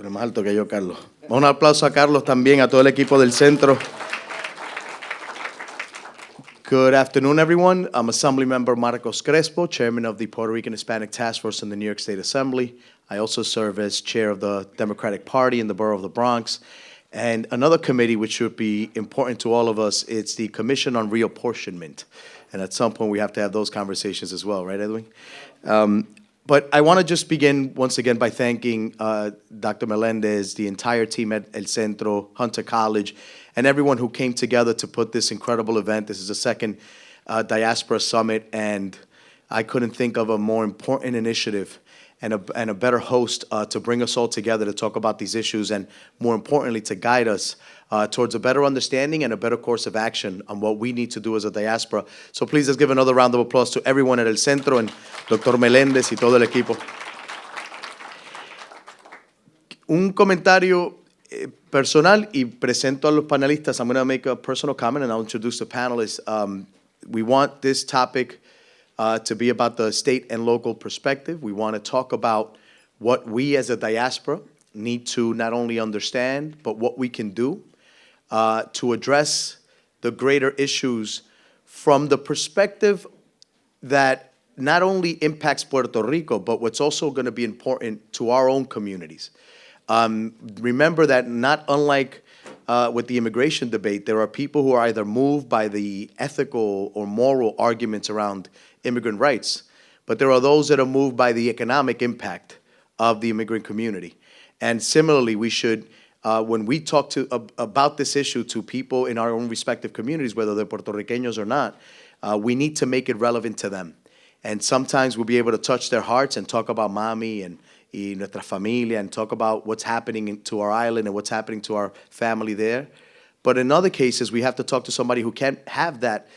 Pero más alto que yo, Carlos. Un aplauso a Carlos también, a todo el equipo del Centro. Good afternoon, everyone. I'm Assembly Member Marcos Crespo, Chairman of the Puerto Rican Hispanic Task Force in the New York State Assembly. I also serve as Chair of the Democratic Party in the Borough of the Bronx. And another committee which should be important to all of us, it's the Commission on Reapportionment. And at some point, we have to have those conversations as well, right, Edwin? But I want to just begin once again by thanking Dr. Melendez, the entire team at El Centro, Hunter College, and everyone who came together to put this incredible event. This is the second Diaspora Summit, and I couldn't think of a more important initiative and a better host to bring us all together to talk about these issues, and more importantly, to guide us towards a better understanding and a better course of action on what we need to do as a diaspora. So please let's give another round of applause to everyone at El Centro and Dr. Meléndez y todo el equipo. Un comentario personal y presento a los panelistas. I'm going to make a personal comment and I'll introduce the panelists. We want this topic to be about the state and local perspective. We want to talk about what we as a diaspora need to not only understand, but what we can do to address the greater issues from the perspective that not only impacts Puerto Rico, but what's also going to be important to our own communities. Remember that not unlike with the immigration debate, there are people who are either moved by the ethical or moral arguments around immigrant rights, but there are those that are moved by the economic impact of the immigrant community. And similarly, we should, when we talk about this issue to people in our own respective communities, whether they're Puerto Ricanos or not, we need to make it relevant to them. And sometimes we'll be able to touch their hearts and talk about Mami and nuestra familia and talk about what's happening to our island and what's happening to our family there. But in other cases, we have to talk to somebody who can't have that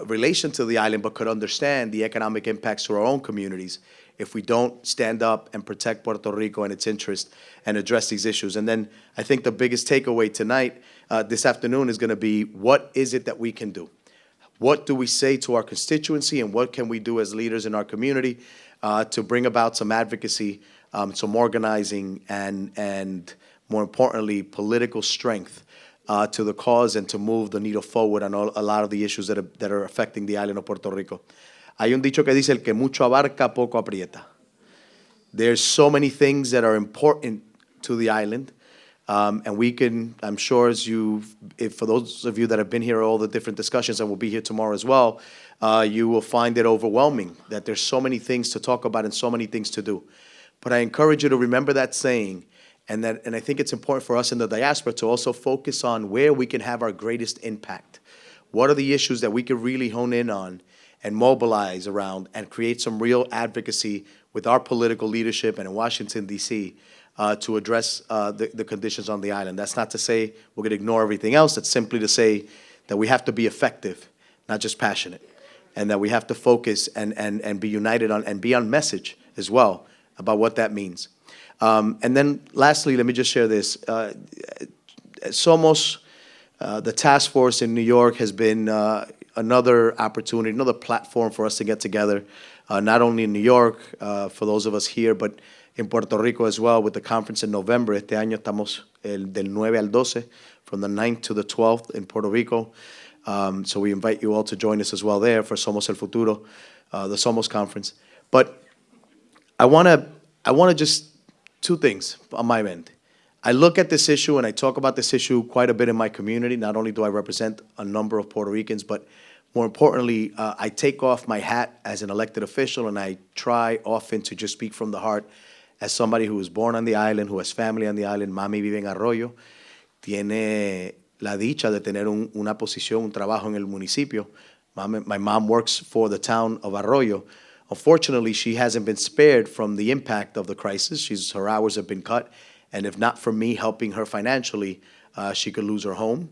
relation to the island but could understand the economic impacts to our own communities if we don't stand up and protect Puerto Rico and its interests and address these issues. And then I think the biggest takeaway tonight, this afternoon, is going to be what is it that we can do? What do we say to our constituency, and what can we do as leaders in our community to bring about some advocacy, some organizing, and more importantly, political strength to the cause and to move the needle forward on a lot of the issues that are affecting the island of Puerto Rico. Hay un dicho que dice, el que mucho abarca, poco aprieta. There's so many things that are important to the island, and we can, I'm sure for those of you that have been here, all the different discussions and will be here tomorrow as well, you will find it overwhelming that there's so many things to talk about and so many things to do. But I encourage you to remember that saying, and I think it's important for us in the diaspora to also focus on where we can have our greatest impact. What are the issues that we can really hone in on and mobilize around and create some real advocacy with our political leadership and in Washington, D.C., to address the conditions on the island. That's not to say we're going to ignore everything else. It's simply to say that we have to be effective, not just passionate, and that we have to focus and be united on and be on message as well about what that means. And then lastly, let me just share this. Somos, the task force in New York, has been another opportunity, another platform for us to get together, not only in New York, for those of us here, but in Puerto Rico as well, with the conference in November. Este año estamos del 9 al 12, from the 9th to the 12th in Puerto Rico. So we invite you all to join us as well there for Somos el Futuro, the Somos conference. But I want to just two things on my end. I look at this issue and I talk about this issue quite a bit in my community. Not only do I represent a number of Puerto Ricans, but more importantly, I take off my hat as an elected official and I try often to just speak from the heart as somebody who was born on the island, who has family on the island. Mami vive en Arroyo, tiene la dicha de tener una posición, un trabajo en el municipio. My mom works for the town of Arroyo. Unfortunately, she hasn't been spared from the impact of the crisis. Her hours have been cut, and if not for me helping her financially, she could lose her home.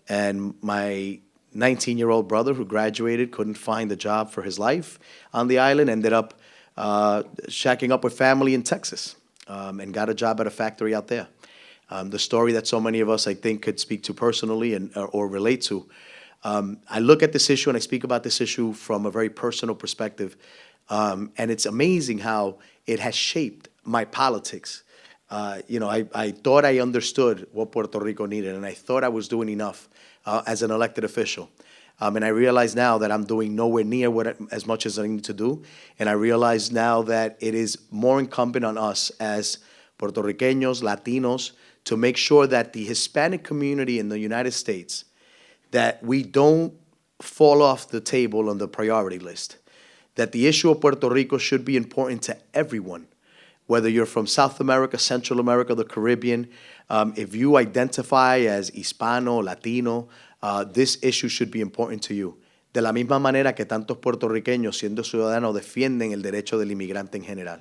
And my 19-year-old brother who graduated couldn't find a job for his life on the island, ended up shacking up with family in Texas, and got a job at a factory out there. The story that so many of us, I think, could speak to personally or relate to. I look at this issue and I speak about this issue from a very personal perspective. And it's amazing how it has shaped my politics I thought I understood what Puerto Rico needed, and I thought I was doing enough as an elected official. And I realize now that I'm doing nowhere near as much as I need to do. And I realize now that it is more incumbent on us as Puerto Ricanos, Latinos, to make sure that the Hispanic community in the United States, that we don't fall off the table on the priority list. That the issue of Puerto Rico should be important to everyone, whether you're from South America, Central America, the Caribbean. If you identify as Hispano, Latino, this issue should be important to you. De la misma manera que tantos puertorriqueños, siendo ciudadanos, defienden el derecho del inmigrante en general.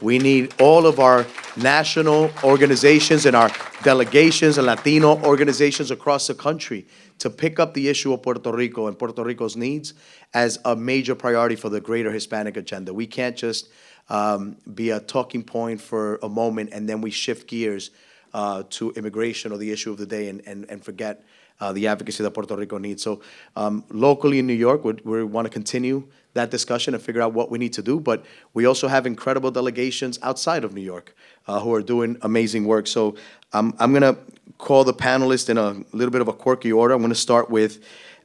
We need all of our national organizations and our delegations and Latino organizations across the country to pick up the issue of Puerto Rico and Puerto Rico's needs as a major priority for the greater Hispanic agenda. We can't just be a talking point for a moment and then we shift gears to immigration or the issue of the day and forget the advocacy that Puerto Rico needs. So locally in New York, we want to continue that discussion and figure out what we need to do. But we also have incredible delegations outside of New York who are doing amazing work. So I'm going to call the panelists in a little bit of a quirky order. I'm going to start with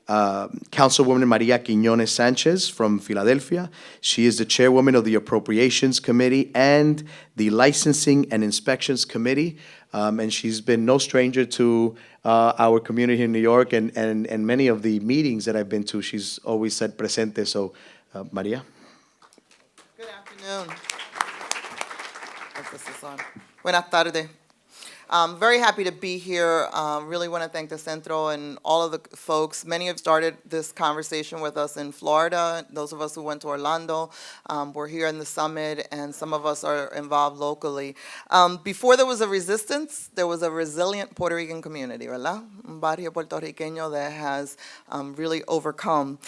Councilwoman Maria Quiñones-Sánchez from Philadelphia. She is the chairwoman of the Appropriations Committee and the Licensing and Inspections Committee. And she's been no stranger to our community here in New York and many of the meetings that I've been to. She's always said presente. So, Maria. Good afternoon. This is on. Buenas tardes. I'm very happy to be here. Really want to thank the Centro and all of the folks. Many have started this conversation with us in Florida. Those of us who went to Orlando, we're here in the summit, and some of us are involved locally. Before there was a resistance, there was a resilient Puerto Rican community, ¿verdad? Un barrio puertorriqueño that has really overcome.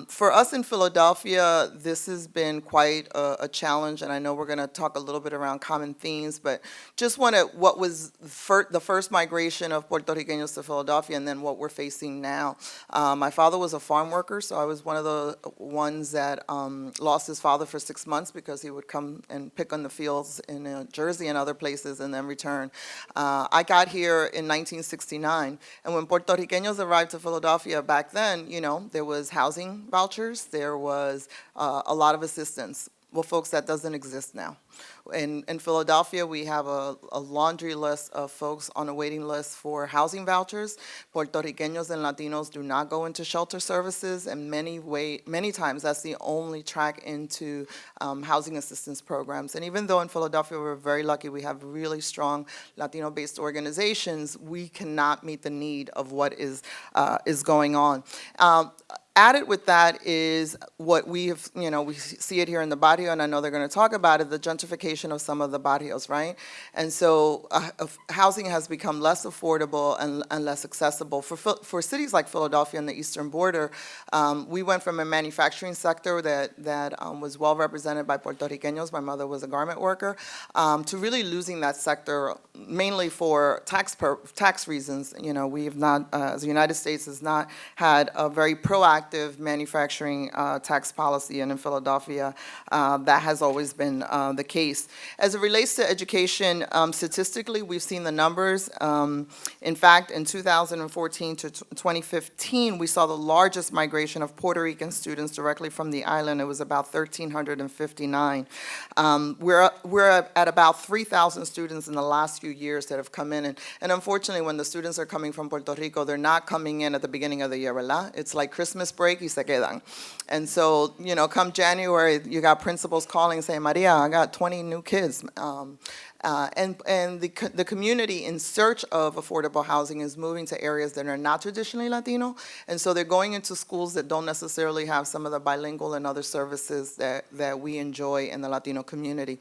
For us in Philadelphia, this has been quite a challenge, and I know we're going to talk a little bit around common themes, but just what was the first migration of Puerto Ricanos to Philadelphia and then what we're facing now. My father was a farm worker, so I was one of the ones that lost his father for 6 months because he would come and pick on the fields in Jersey and other places and then return. I got here in 1969, and when Puerto Ricanos arrived to Philadelphia back then, there was housing vouchers, there was a lot of assistance. Well, folks, that doesn't exist now. In Philadelphia, we have a laundry list of folks on a waiting list for housing vouchers. Puerto Ricanos and Latinos do not go into shelter services, and many times that's the only track into housing assistance programs. And even though in Philadelphia we're very lucky, we have really strong Latino-based organizations, we cannot meet the need of what is going on. Added with that is what we have, we see it here in the barrio, and I know they're going to talk about it, the gentrification of some of the barrios, right? And so housing has become less affordable and less accessible. For cities like Philadelphia and the eastern border, we went from a manufacturing sector that was well represented by Puerto Ricanos, my mother was a garment worker, to really losing that sector mainly for tax reasons. We have not, the United States has not had a very proactive manufacturing tax policy, and in Philadelphia, that has always been the case. As it relates to education, statistically, we've seen the numbers. In fact, in 2014 to 2015, we saw the largest migration of Puerto Rican students directly from the island. It was about 1,359. We're at about 3,000 students in the last few years that have come in, and unfortunately, when the students are coming from Puerto Rico, they're not coming in at the beginning of the year, ¿verdad? It's like Christmas break y se quedan. And so, come January, you got principals calling saying, Maria, I got 20 new kids. And the community in search of affordable housing is moving to areas that are not traditionally Latino, and so they're going into schools that don't necessarily have some of the bilingual and other services that we enjoy in the Latino community.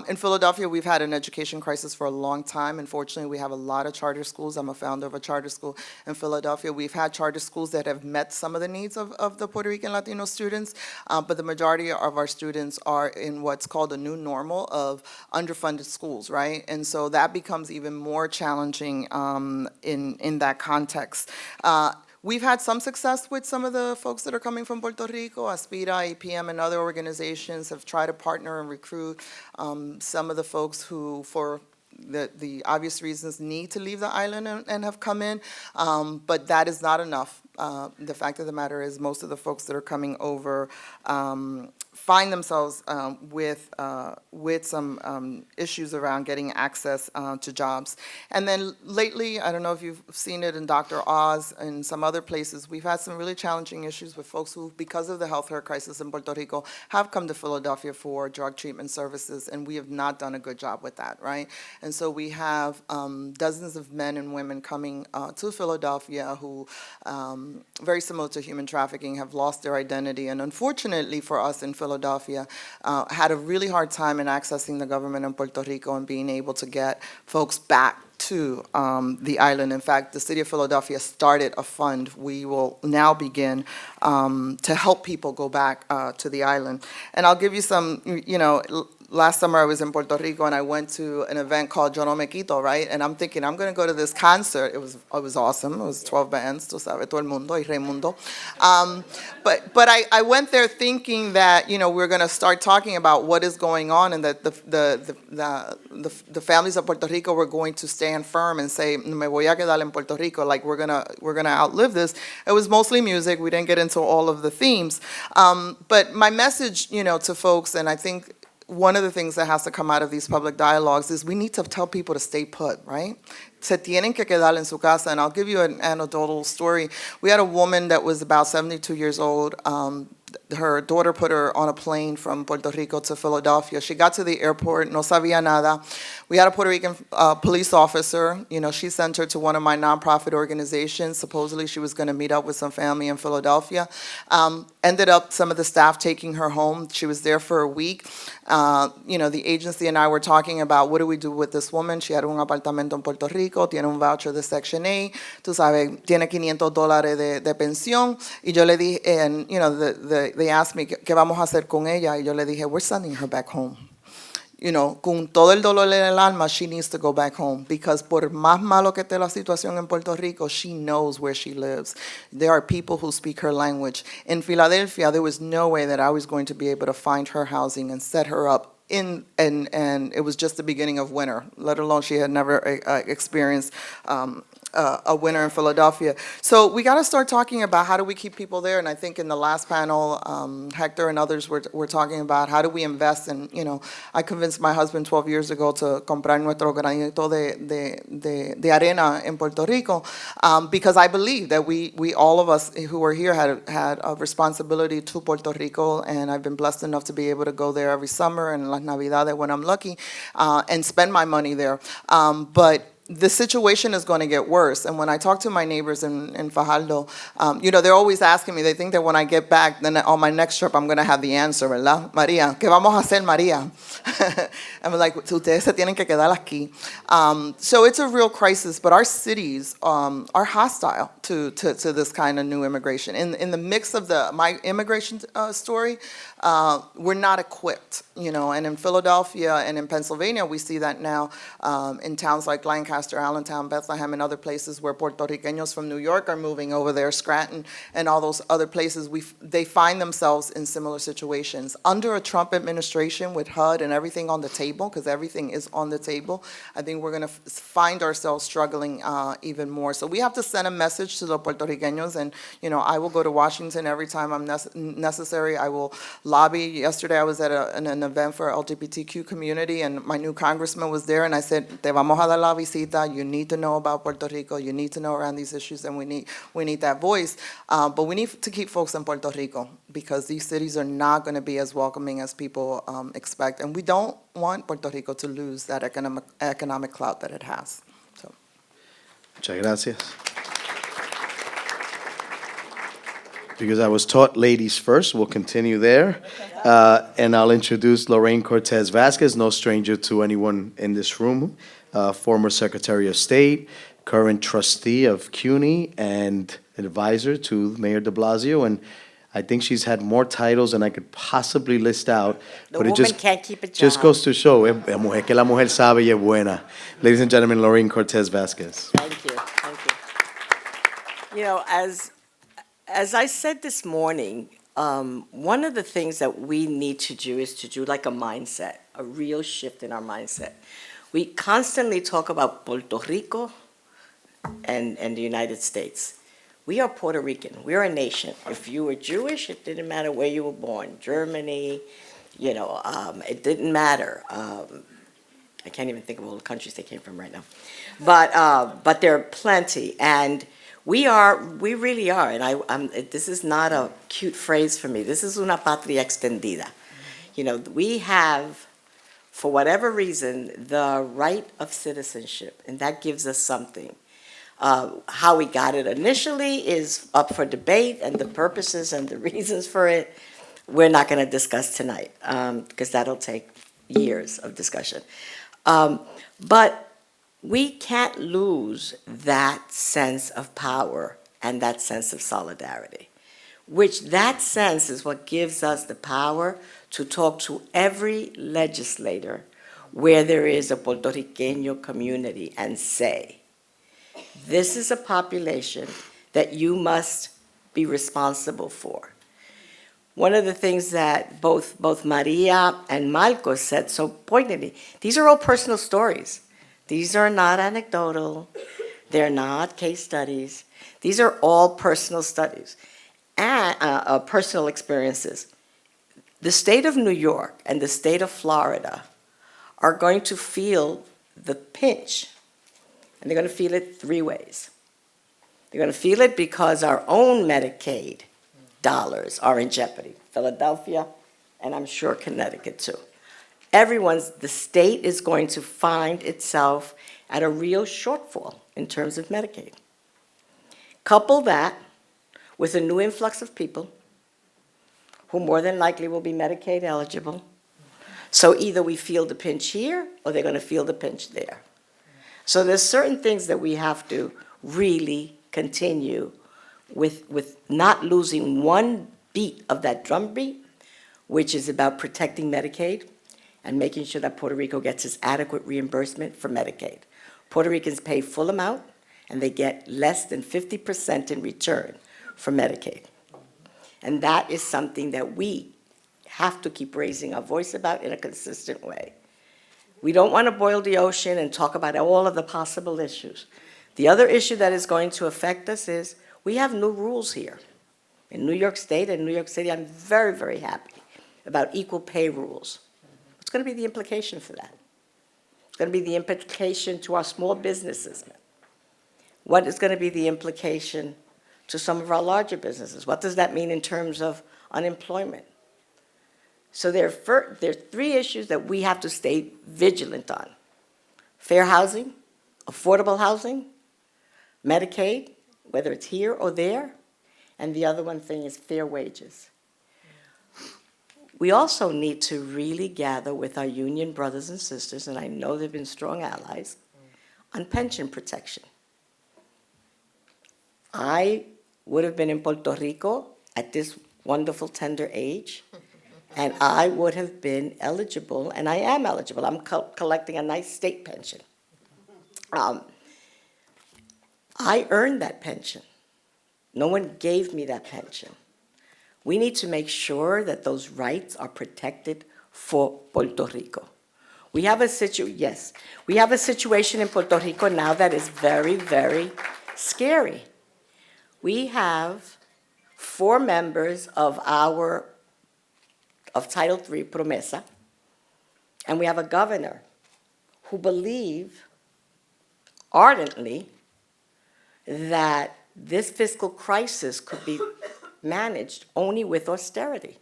In Philadelphia, we've had an education crisis for a long time. Unfortunately, we have a lot of charter schools. I'm a founder of a charter school in Philadelphia. We've had charter schools that have met some of the needs of the Puerto Rican Latino students, but the majority of our students are in what's called a new normal of underfunded schools. Right? And so that becomes even more challenging in that context. We've had some success with some of the folks that are coming from Puerto Rico. Aspira, APM, and other organizations have tried to partner and recruit some of the folks who, for the obvious reasons need to leave the island and have come in, but that is not enough. The fact of the matter is most of the folks that are coming over find themselves with some issues around getting access to jobs. And then lately, I don't know if you've seen it in Dr. Oz and some other places, we've had some really challenging issues with folks who, because of the healthcare crisis in Puerto Rico, have come to Philadelphia for drug treatment services, and we have not done a good job with that, right? And so we have dozens of men and women coming to Philadelphia who, very similar to human trafficking, have lost their identity, and unfortunately for us in Philadelphia, had a really hard time in accessing the government in Puerto Rico and being able to get folks back to the island. In fact, the city of Philadelphia started a fund. We will now begin to help people go back to the island. And I'll give you some, last summer I was in Puerto Rico and I went to an event called Yo No Me Quito, right? And I'm thinking, I'm going to go to this concert. It was awesome. It was 12 bands, tú sabes, todo el mundo, y Raimundo. But I went there thinking that, we're going to start talking about what is going on and that the families of Puerto Rico were going to stand firm and say, me voy a quedar en Puerto Rico, like we're gonna outlive this. It was mostly music. We didn't get into all of the themes. But my message, to folks, and I think one of the things that has to come out of these public dialogues is we need to tell people to stay put, right? Se tienen que quedar en su casa. And I'll give you an anecdotal story. We had a woman that was about 72 years old. Her daughter put her on a plane from Puerto Rico to Philadelphia. She got to the airport, no sabía nada. We had a Puerto Rican police officer. She sent her to one of my nonprofit organizations. Supposedly she was going to meet up with some family in Philadelphia. Ended up some of the staff taking her home. She was there for a week. The agency and I were talking about what do we do with this woman. She had un apartamento en Puerto Rico, tiene un voucher de Section 8, tú sabes, tiene $500 de pensión. Y yo le dije, and they asked me, ¿qué vamos a hacer con ella? Y yo le dije, we're sending her back home. Con todo el dolor en el alma, she needs to go back home because por más malo que esté la situación en Puerto Rico, she knows where she lives. There are people who speak her language. In Philadelphia, there was no way that I was going to be able to find her housing and set her up and it was just the beginning of winter, let alone she had never experienced a winter in Philadelphia. So we got to start talking about how do we keep people there. And I think in the last panel, Hector and others were talking about how do we invest in, I convinced my husband 12 years ago to comprar nuestro granito de arena in Puerto Rico because I believe that we all of us who are here had a responsibility to Puerto Rico, and I've been blessed enough to be able to go there every summer and las Navidades when I'm lucky and spend my money there. But the situation is going to get worse. And when I talk to my neighbors in Fajardo, they're always asking me, they think that when I get back, then on my next trip, I'm going to have the answer, ¿verdad? María, ¿qué vamos a hacer, María? I'm like, ustedes se tienen que quedar aquí. So it's a real crisis, but our cities are hostile to this kind of new immigration. In the mix of my immigration story, we're not equipped, and in Philadelphia and in Pennsylvania, we see that now in towns like Lancaster, Allentown, Bethlehem, and other places where Puerto Ricanos from New York are moving over there, Scranton, and all those other places. They find themselves in similar situations. Under a Trump administration with HUD and everything on the table, because everything is on the table, I think we're going to find ourselves struggling even more. So we have to send a message to the Puerto Ricanos, and I will go to Washington every time I'm necessary. I will lobby. Yesterday I was at an event for LGBTQ community, and my new congressman was there, and I said, te vamos a dar la visita. You need to know about Puerto Rico. You need to know around these issues, and we need that voice. But we need to keep folks in Puerto Rico because these cities are not going to be as welcoming as people expect, and we don't want Puerto Rico to lose that economic clout that it has. So. Muchas gracias. Because I was taught ladies first, we'll continue there. And I'll introduce Lorraine Cortez Vasquez, no stranger to anyone in this room, former Secretary of State, current trustee of CUNY, and advisor to Mayor de Blasio. And I think she's had more titles than I could possibly list out. The but woman can't keep a job. Just goes to show, la mujer que la mujer sabe y es buena. Ladies and gentlemen, Lorraine Cortez Vasquez. Thank you. As I said this morning, one of the things that we need to do is to do like a mindset, a real shift in our mindset. We constantly talk about Puerto Rico and the United States. We are Puerto Rican. We're a nation. If you were Jewish, it didn't matter where you were born. Germany, it didn't matter. I can't even think of all the countries they came from right now. But there are plenty. And we really are, and this is not a cute phrase for me. This is una patria extendida. We have, for whatever reason, the right of citizenship, and that gives us something. How we got it initially is up for debate, and the purposes and the reasons for it, we're not going to discuss tonight, because that'll take years of discussion. But we can't lose that sense of power and that sense of solidarity, which that sense is what gives us the power to talk to every legislator where there is a Puerto Riqueño community and say, this is a population that you must be responsible for. One of the things that both Maria and Marcos said so poignantly, these are all personal stories. These are not anecdotal. They're not case studies. These are all personal studies and personal experiences. The state of New York and the state of Florida are going to feel the pinch, and they're going to feel it three ways. They're going to feel it because our own Medicaid dollars are in jeopardy. Philadelphia, and I'm sure Connecticut too. The state is going to find itself at a real shortfall in terms of Medicaid. Couple that with a new influx of people who more than likely will be Medicaid eligible. So either we feel the pinch here or they're going to feel the pinch there. So there's certain things that we have to really continue with not losing one beat of that drum beat, which is about protecting Medicaid and making sure that Puerto Rico gets its adequate reimbursement for Medicaid. Puerto Ricans pay full amount, and they get less than 50% in return for Medicaid. And that is something that we have to keep raising our voice about in a consistent way. We don't want to boil the ocean and talk about all of the possible issues. The other issue that is going to affect us is we have new rules here. In New York State and New York City, I'm very, very happy about equal pay rules. What's going to be the implication for that? It's going to be the implication to our small businesses. What is going to be the implication to some of our larger businesses? What does that mean in terms of unemployment? So there are three issues that we have to stay vigilant on. Fair housing, affordable housing, Medicaid, whether it's here or there, and the other one thing is fair wages. We also need to really gather with our union brothers and sisters, and I know they've been strong allies, on pension protection. I would have been in Puerto Rico at this wonderful tender age, and I would have been eligible, and I am eligible. I'm collecting a nice state pension. I earned that pension. No one gave me that pension. We need to make sure that those rights are protected for Puerto Rico. We have a situation in Puerto Rico now that is very, very scary. We have 4 members of Title III, Promesa, and we have a governor who believe ardently that this fiscal crisis could be managed only with austerity.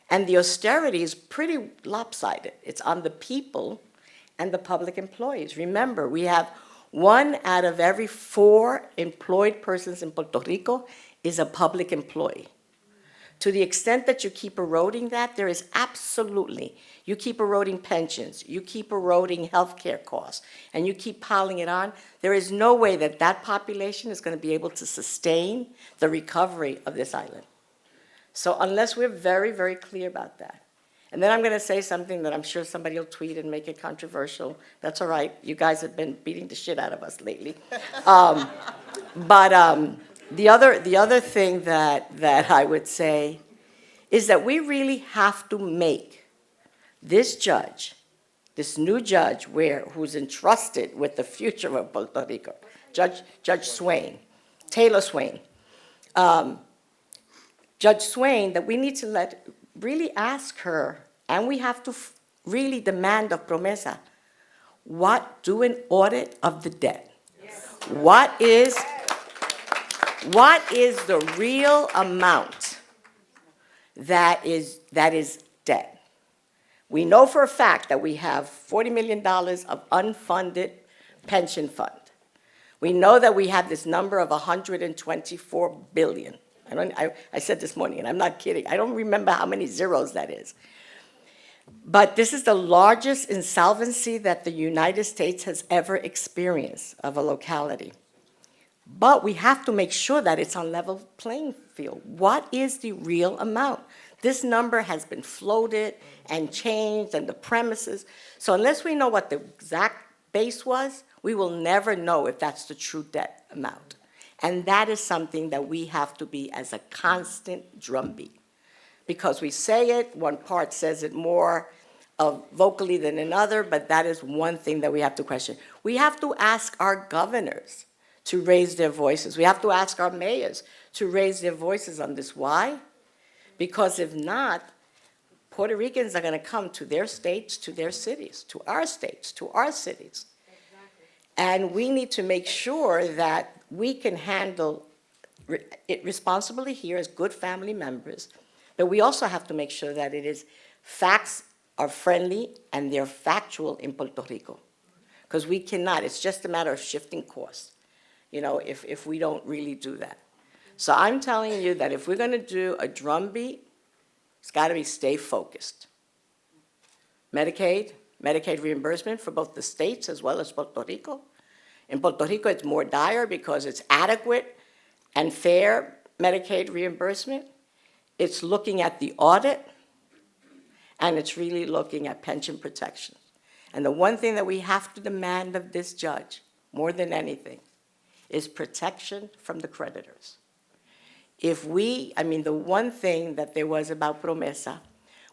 And the austerity is pretty lopsided. It's on the people and the public employees. Remember, we have 1 out of every 4 employed persons in Puerto Rico is a public employee. To the extent that you keep eroding that, there is absolutely, you keep eroding pensions, you keep eroding health care costs, and you keep piling it on, there is no way that that population is going to be able to sustain the recovery of this island. So unless we're very, very clear about that. And then I'm going to say something that I'm sure somebody will tweet and make it controversial. That's all right. You guys have been beating the shit out of us lately. The other thing that I would say is that we really have to make this judge this new judge who's entrusted with the future of Puerto Rico, Judge Swain, Taylor Swain. Judge Swain, that we need to really ask her, and we have to really demand of Promesa, do an audit of the debt. Yes. What is the real amount that is debt? We know for a fact that we have $40 million of unfunded pension fund. We know that we have this number of 124 billion. I said this morning, and I'm not kidding. I don't remember how many zeros that is. But this is the largest insolvency that the United States has ever experienced of a locality. But we have to make sure that it's on level playing field. What is the real amount? This number has been floated and changed, and the premises. So unless we know what the exact base was, we will never know if that's the true debt amount. And that is something that we have to be as a constant drumbeat. Because we say it, one part says it more vocally than another, but that is one thing that we have to question. We have to ask our governors to raise their voices. We have to ask our mayors to raise their voices on this. Why? Because if not, Puerto Ricans are going to come to their states, to their cities, to our states, to our cities. And we need to make sure that we can handle it responsibly here as good family members, but we also have to make sure that facts are friendly and they're factual in Puerto Rico. Because we cannot, it's just a matter of shifting course, if we don't really do that. So I'm telling you that if we're going to do a drumbeat, it's got to stay focused. Medicaid reimbursement for both the states as well as Puerto Rico. In Puerto Rico, it's more dire because it's adequate and fair Medicaid reimbursement. It's looking at the audit, and it's really looking at pension protection. And the one thing that we have to demand of this judge, more than anything, is protection from the creditors. The one thing that there was about Promesa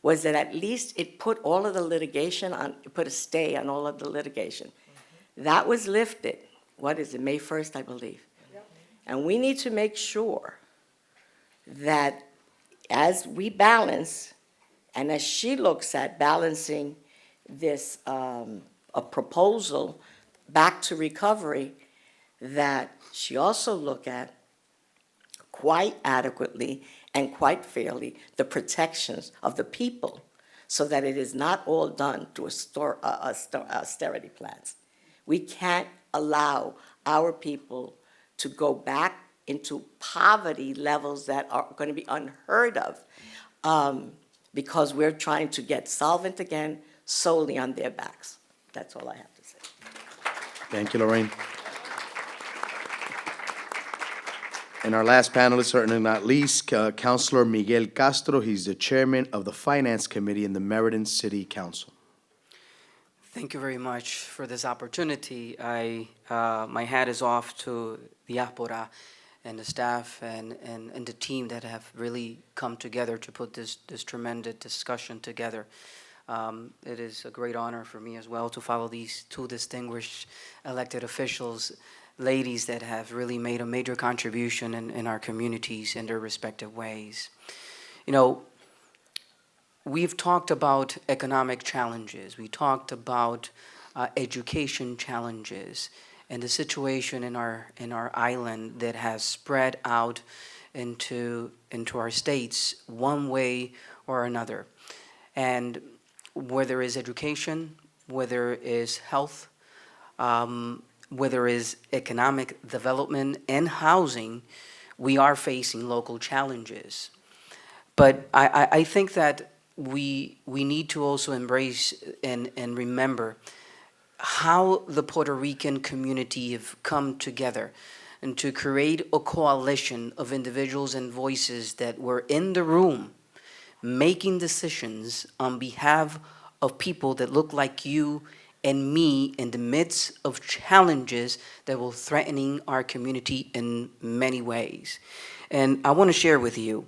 was that at least it put all of the litigation it put a stay on all of the litigation. That was lifted, May 1st, I believe. Yep. And we need to make sure that as we balance, and as she looks at balancing this a proposal back to recovery, that she also look at quite adequately and quite fairly the protections of the people so that it is not all done through austerity plans. We can't allow our people to go back into poverty levels that are going to be unheard of because we're trying to get solvent again solely on their backs. That's all I have to say. Thank you, Lorraine. And our last panelist, certainly not least, Councilor Miguel Castro. He's the chairman of the Finance Committee in the Meriden City Council. Thank you very much for this opportunity. My hat is off to Diaspora and the staff and the team that have really come together to put this tremendous discussion together. It is a great honor for me as well to follow these two distinguished elected officials, ladies that have really made a major contribution in our communities in their respective ways. We've talked about economic challenges. We talked about education challenges and the situation in our island that has spread out into our states one way or another. And whether it's education, whether it's health, whether it's economic development and housing, we are facing local challenges. But I think that we need to also embrace and remember how the Puerto Rican community have come together and to create a coalition of individuals and voices that were in the room making decisions on behalf of people that look like you and me in the midst of challenges that will threaten our community in many ways. And I want to share with you,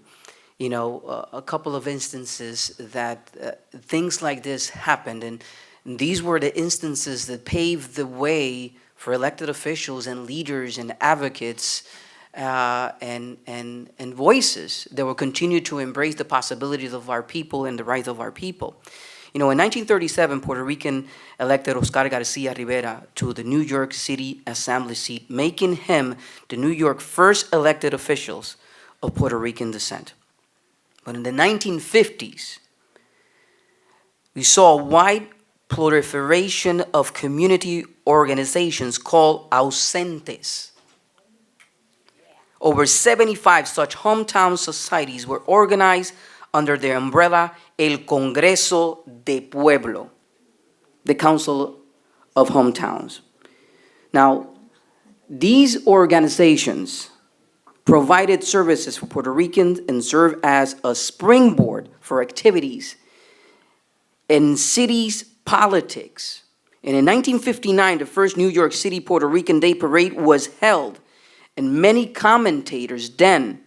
a couple of instances that things like this happened. And These were the instances that paved the way for elected officials and leaders and advocates and voices that will continue to embrace the possibilities of our people and the rights of our people. You know, in 1937, Puerto Rican elected Oscar Garcia Rivera to the New York City Assembly seat, making him the New York first elected officials of Puerto Rican descent. But in the 1950s, we saw a wide proliferation of community organizations called ausentes. Over 75 such hometown societies were organized under the umbrella El Congreso de Pueblo, the Council of Hometowns. Now, these organizations provided services for Puerto Ricans and served as a springboard for activities in cities' politics. And in 1959, the first New York City Puerto Rican Day Parade was held, and many commentators then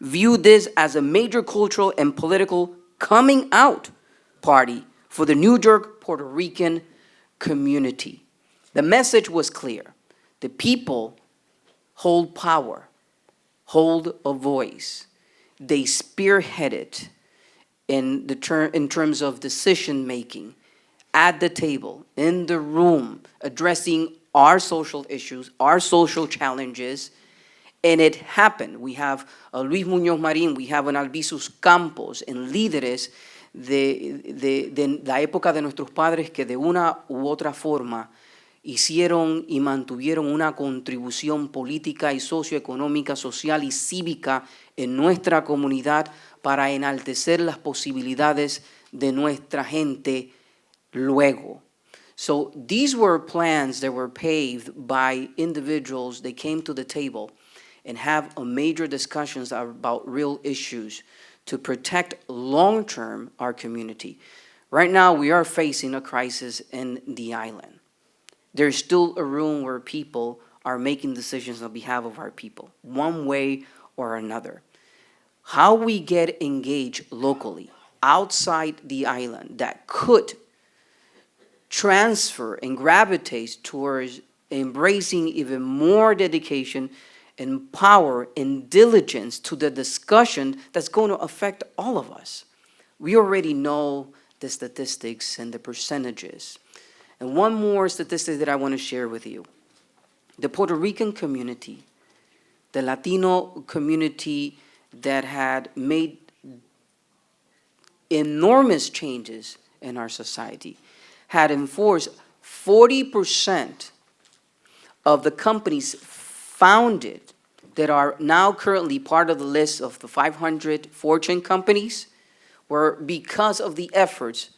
viewed this as a major cultural and political coming out party for the New York Puerto Rican community. The message was clear. The people hold power, hold a voice. They spearheaded in terms of decision-making at the table, in the room, addressing our social issues, our social challenges, and it happened. We have Luis Muñoz Marín, we have an Albizus Campos, en líderes de la época de nuestros padres que de una u otra forma hicieron y mantuvieron una contribución política y socioeconómica, social y cívica en nuestra comunidad para enaltecer las posibilidades de nuestra gente luego. So these were plans that were paved by individuals. They came to the table and have a major discussions about real issues to protect long-term our community. Right now, we are facing a crisis in the island. There's still a room where people are making decisions on behalf of our people, one way or another. How we get engaged locally, outside the island, that could transfer and gravitate towards embracing even more dedication and power and diligence to the discussion that's going to affect all of us. We already know the statistics and the percentages. And one more statistic that I want to share with you. The Puerto Rican community, the Latino community that had made enormous changes in our society, had enforced 40% of the companies founded that are now currently part of the list of the 500 Fortune companies were because of the efforts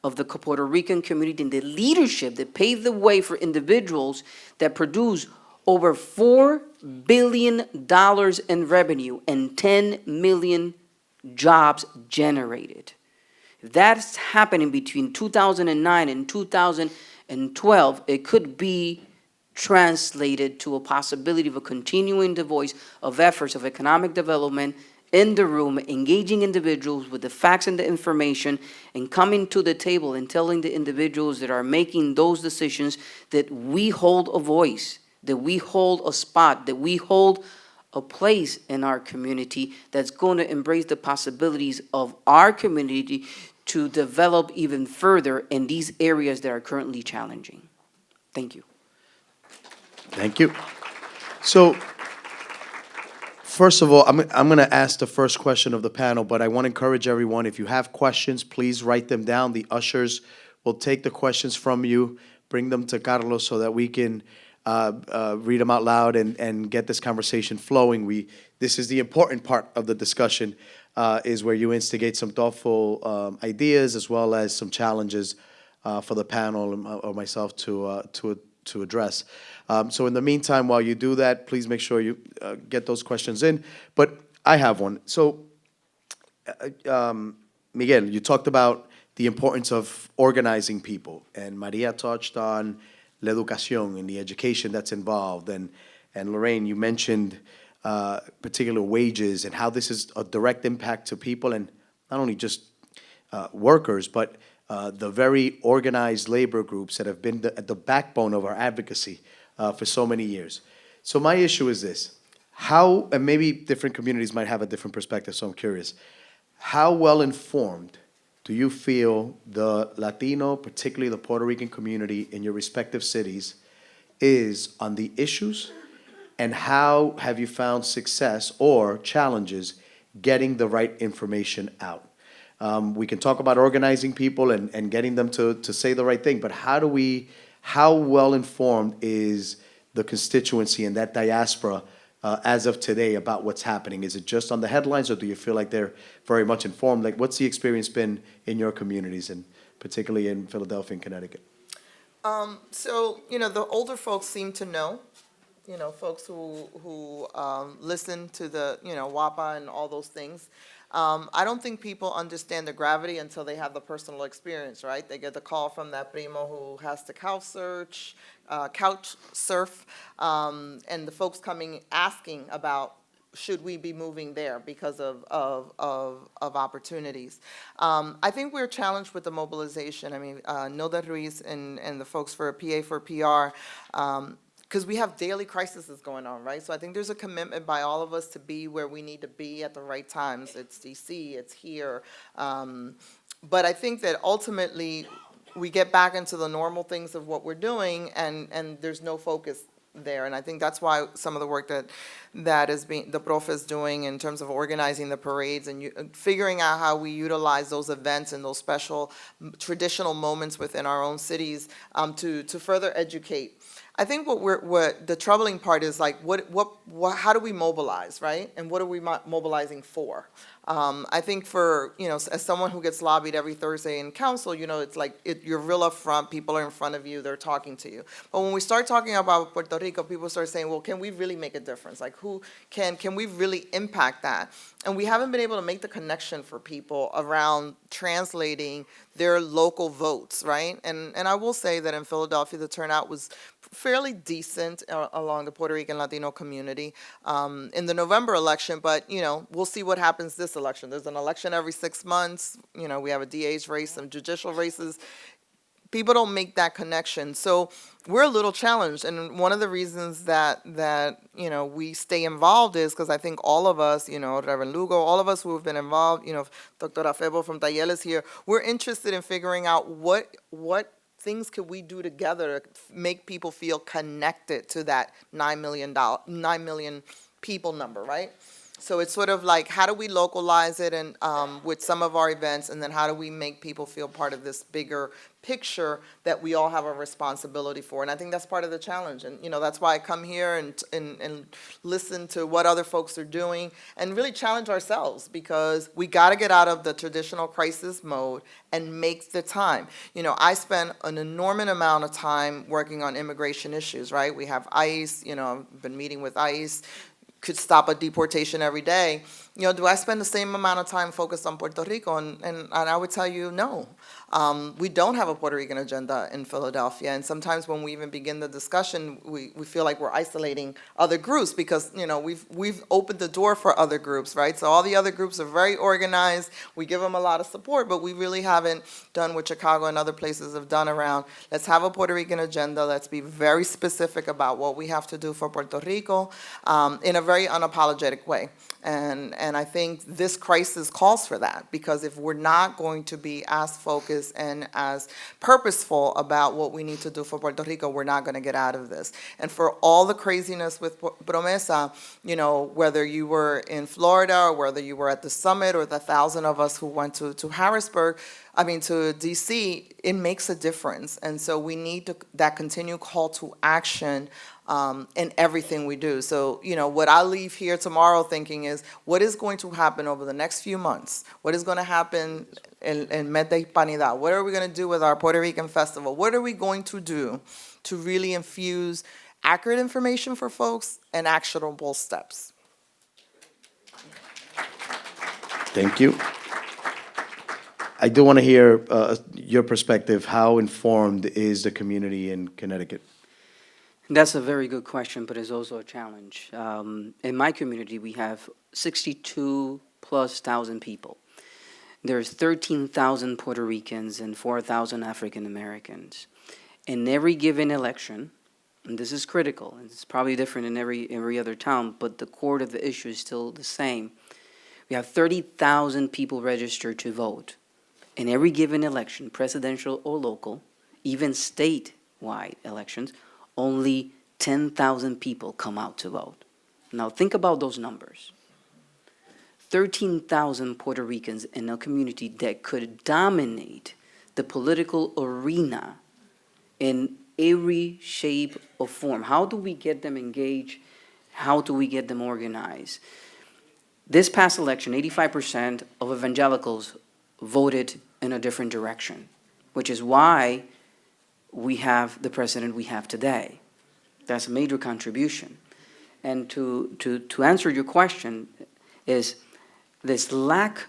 of the Puerto Rican community and the leadership that paved the way for individuals that produce over $4 billion in revenue and 10 million jobs generated. If that's happening between 2009 and 2012, it could be translated to a possibility of a continuing the voice of efforts of economic development in the room, engaging individuals with the facts and the information, and coming to the table and telling the individuals that are making those decisions that we hold a voice, that we hold a spot, that we hold a place in our community that's going to embrace the possibilities of our community to develop even further in these areas that are currently challenging. Thank you. Thank you. So, first of all, I'm going to ask the first question of the panel, but I want to encourage everyone, if you have questions, please write them down. The ushers will take the questions from you, bring them to Carlos so that we can read them out loud and get this conversation flowing. This is the important part of the discussion, is where you instigate some thoughtful ideas as well as some challenges for the panel or myself to address. So in the meantime, while you do that, please make sure you get those questions in. But I have one. So, Miguel, you talked about the importance of organizing people, and Maria touched on la educación and the education that's involved, and Lorraine, you mentioned particular wages and how this is a direct impact to people, and not only just workers, but the very organized labor groups that have been at the backbone of our advocacy for so many years. So my issue is this. How, and maybe different communities might have a different perspective, so I'm curious. How well informed do you feel the Latino, particularly the Puerto Rican community in your respective cities, is on the issues? And how have you found success or challenges getting the right information out? We can talk about organizing people and getting them to say the right thing, but how well informed is the constituency and that diaspora as of today about what's happening? Is it just on the headlines, or do you feel like they're very much informed? Like, what's the experience been in your communities, and particularly in Philadelphia and Connecticut? So, the older folks seem to know, folks who listen to the, WAPA and all those things. I don't think people understand the gravity until they have the personal experience, right? They get the call from that primo who has to couch surf, and the folks coming asking about, should we be moving there because of opportunities. I think we're challenged with the mobilization. I mean, Nilda Ruiz and the folks for PA for PR, because we have daily crises going on, right? So I think there's a commitment by all of us to be where we need to be at the right times. It's DC, it's here. But I think that ultimately we get back into the normal things of what we're doing, and there's no focus there. And I think that's why some of the work that is being, the prof is doing in terms of organizing the parades and figuring out how we utilize those events and those special traditional moments within our own cities to further educate. I think what the troubling part is, like, how do we mobilize, right? And what are we mobilizing for? I think for, as someone who gets lobbied every Thursday in council, it's like you're real up front, people are in front of you, they're talking to you. But when we start talking about Puerto Rico, people start saying, well, can we really make a difference? Like, can we really impact that? And we haven't been able to make the connection for people around translating their local votes, right? And I will say that in Philadelphia, the turnout was fairly decent along the Puerto Rican Latino community in the November election, but, we'll see what happens this election. There's an election every 6 months. We have a DA's race, some judicial races. People don't make that connection. So we're a little challenged. And one of the reasons that we stay involved is because I think all of us, Reverend Lugo, all of us who have been involved, Dr. Afebo from Talleres here, we're interested in figuring out what things could we do together to make people feel connected to that 9 million people number, right? So it's sort of like, how do we localize it and with some of our events, and then how do we make people feel part of this bigger picture that we all have a responsibility for? And I think that's part of the challenge. And, that's why I come here and listen to what other folks are doing and really challenge ourselves, because we got to get out of the traditional crisis mode and make the time. I spend an enormous amount of time working on immigration issues, right? We have ICE, I've been meeting with ICE, could stop a deportation every day. Do I spend the same amount of time focused on Puerto Rico? And I would tell you, no. We don't have a Puerto Rican agenda in Philadelphia, and sometimes when we even begin the discussion, we feel like we're isolating other groups because, we've opened the door for other groups, right? So all the other groups are very organized. We give them a lot of support, but we really haven't done what Chicago and other places have done around, let's have a Puerto Rican agenda, let's be very specific about what we have to do for Puerto Rico in a very unapologetic way. And I think this crisis calls for that, because if we're not going to be as focused and as purposeful about what we need to do for Puerto Rico, we're not going to get out of this. And for all the craziness with Promesa, whether you were in Florida or whether you were at the summit or the 1,000 of us who went to Harrisburg, to DC, it makes a difference. And so we need that continued call to action in everything we do. So, what I leave here tomorrow thinking is, what is going to happen over the next few months? What is going to happen in Mes de Hispanidad? What are we going to do with our Puerto Rican festival? What are we going to do to really infuse accurate information for folks and actionable steps? Thank you. I do want to hear your perspective. How informed is the community in Connecticut? That's a very good question, but it's also a challenge. In my community, we have 62,000+ people. There's 13,000 Puerto Ricans and 4,000 African Americans. In every given election, and this is critical, and it's probably different in every other town, but the core of the issue is still the same. We have 30,000 people registered to vote. In every given election, presidential or local, even statewide elections, only 10,000 people come out to vote. Now think about those numbers. 13,000 Puerto Ricans in a community that could dominate the political arena in every shape or form. How do we get them engaged? How do we get them organized? This past election, 85% of evangelicals voted in a different direction, which is why we have the president we have today. That's a major contribution. And to answer your question is this lack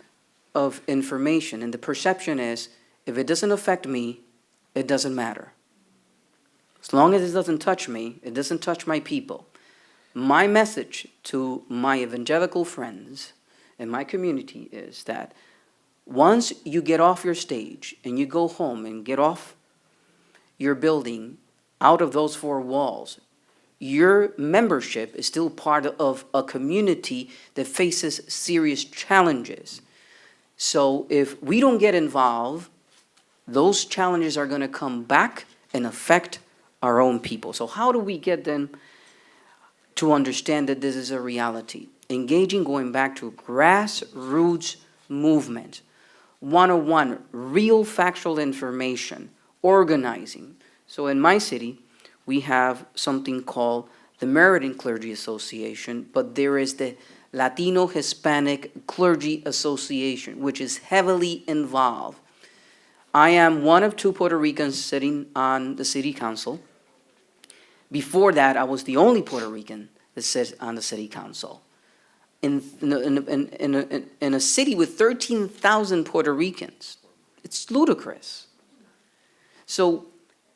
of information, and the perception is, if it doesn't affect me, it doesn't matter. As long as it doesn't touch me, it doesn't touch my people. My message to my evangelical friends and my community is that once you get off your stage and you go home and get off your building, out of those four walls, your membership is still part of a community that faces serious challenges. So if we don't get involved, those challenges are going to come back and affect our own people. So how do we get them to understand that this is a reality? Engaging, going back to grassroots movement, 101, real factual information, organizing. So in my city, we have something called the Meriden Clergy Association, but there is the Latino Hispanic Clergy Association, which is heavily involved. I am one of two Puerto Ricans sitting on the city council. Before that, I was the only Puerto Rican that sits on the city council. In a city with 13,000 Puerto Ricans, it's ludicrous. So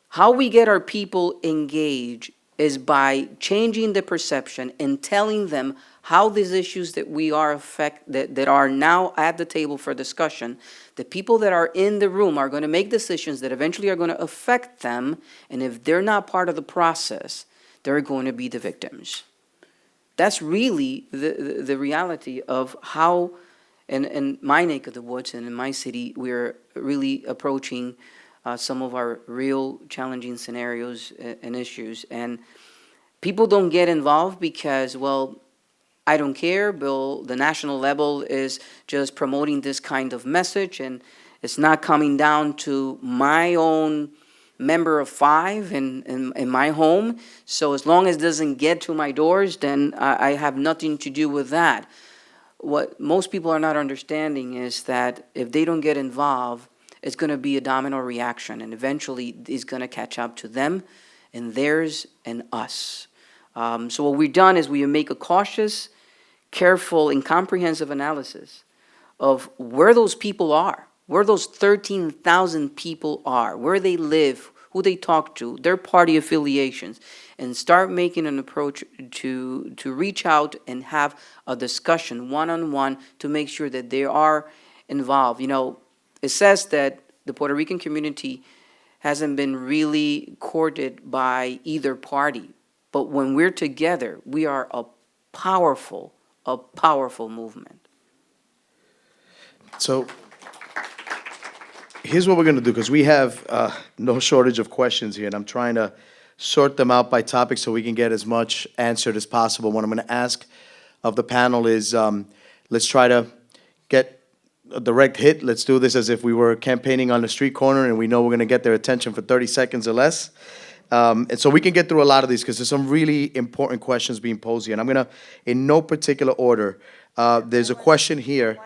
how we get our people engaged is by changing the perception and telling them how these issues that we are that are now at the table for discussion, the people that are in the room are going to make decisions that eventually are going to affect them, and if they're not part of the process, they're going to be the victims. That's really the reality of how, in my neck of the woods and in my city, we're really approaching some of our real challenging scenarios and issues. And people don't get involved because, well, I don't care, Bill, the national level is just promoting this kind of message, and it's not coming down to my own member of five in my home. So as long as it doesn't get to my doors, then I have nothing to do with that. What most people are not understanding is that if they don't get involved, it's going to be a domino reaction, and eventually it's going to catch up to them and theirs and us. So what we've done is we make a cautious, careful, and comprehensive analysis of where those people are, where those 13,000 people are, where they live, who they talk to, their party affiliations, and start making an approach to reach out and have a discussion one-on-one to make sure that they are involved. You know, it says that the Puerto Rican community hasn't been really courted by either party, but when we're together, we are a powerful movement. So here's what we're going to do, because we have no shortage of questions here, and I'm trying to sort them out by topic so we can get as much answered as possible. What I'm going to ask of the panel is let's try to get a direct hit. Let's do this as if we were campaigning on the street corner and we know we're going to get their attention for 30 seconds or less. And so we can get through a lot of these because there's some really important questions being posed here. And I'm going to, in no particular order, there's a question here.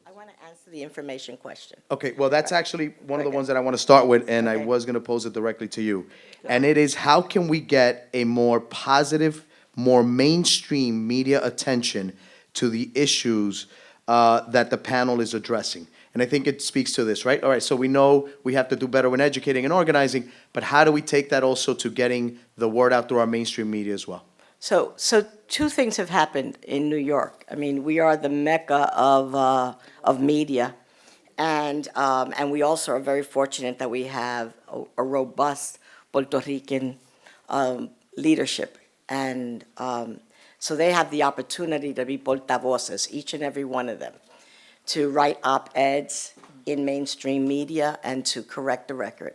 I want to answer the information question. Okay, well, that's actually one of the ones that I want to start with, and I was going to pose it directly to you. And it is, how can we get a more positive, more mainstream media attention to the issues that the panel is addressing? And I think it speaks to this, right? All right, so we know we have to do better when educating and organizing, but how do we take that also to getting the word out through our mainstream media as well? So two things have happened in New York. I mean, we are the mecca of media, And we also are very fortunate that we have a robust Puerto Rican leadership. And so they have the opportunity to be portavoces, each and every one of them, to write op-eds in mainstream media and to correct the record.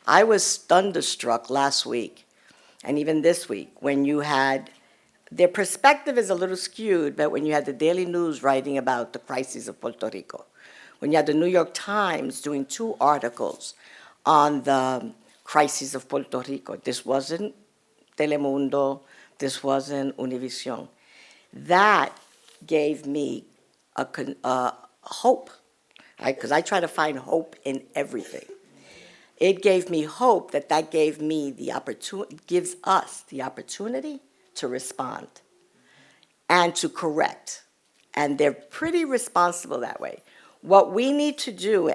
I was thunderstruck last week, and even this week, when you had, their perspective is a little skewed, but when you had the Daily News writing about the crisis of Puerto Rico, when you had the New York Times doing 2 articles on the crisis of Puerto Rico. This wasn't Telemundo, this wasn't Univision. That gave me a hope, right? Because I try to find hope in everything. It gave me hope that gave me the opportunity, gives us the opportunity to respond and to correct. And they're pretty responsible that way. What we need to do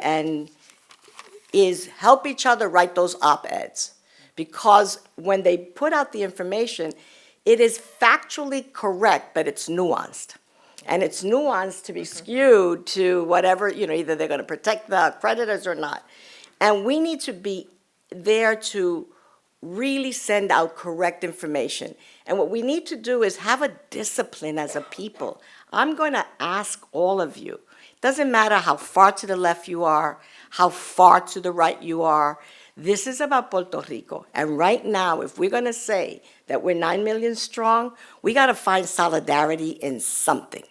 is help each other write those op-eds, because when they put out the information, it is factually correct, but it's nuanced. And it's nuanced to be skewed to whatever, either they're going to protect the creditors or not. And we need to be there to really send out correct information. And what we need to do is have a discipline as a people. I'm going to ask all of you, it doesn't matter how far to the left you are, how far to the right you are, this is about Puerto Rico. And right now, if we're going to say that we're 9 million strong, we got to find solidarity in something.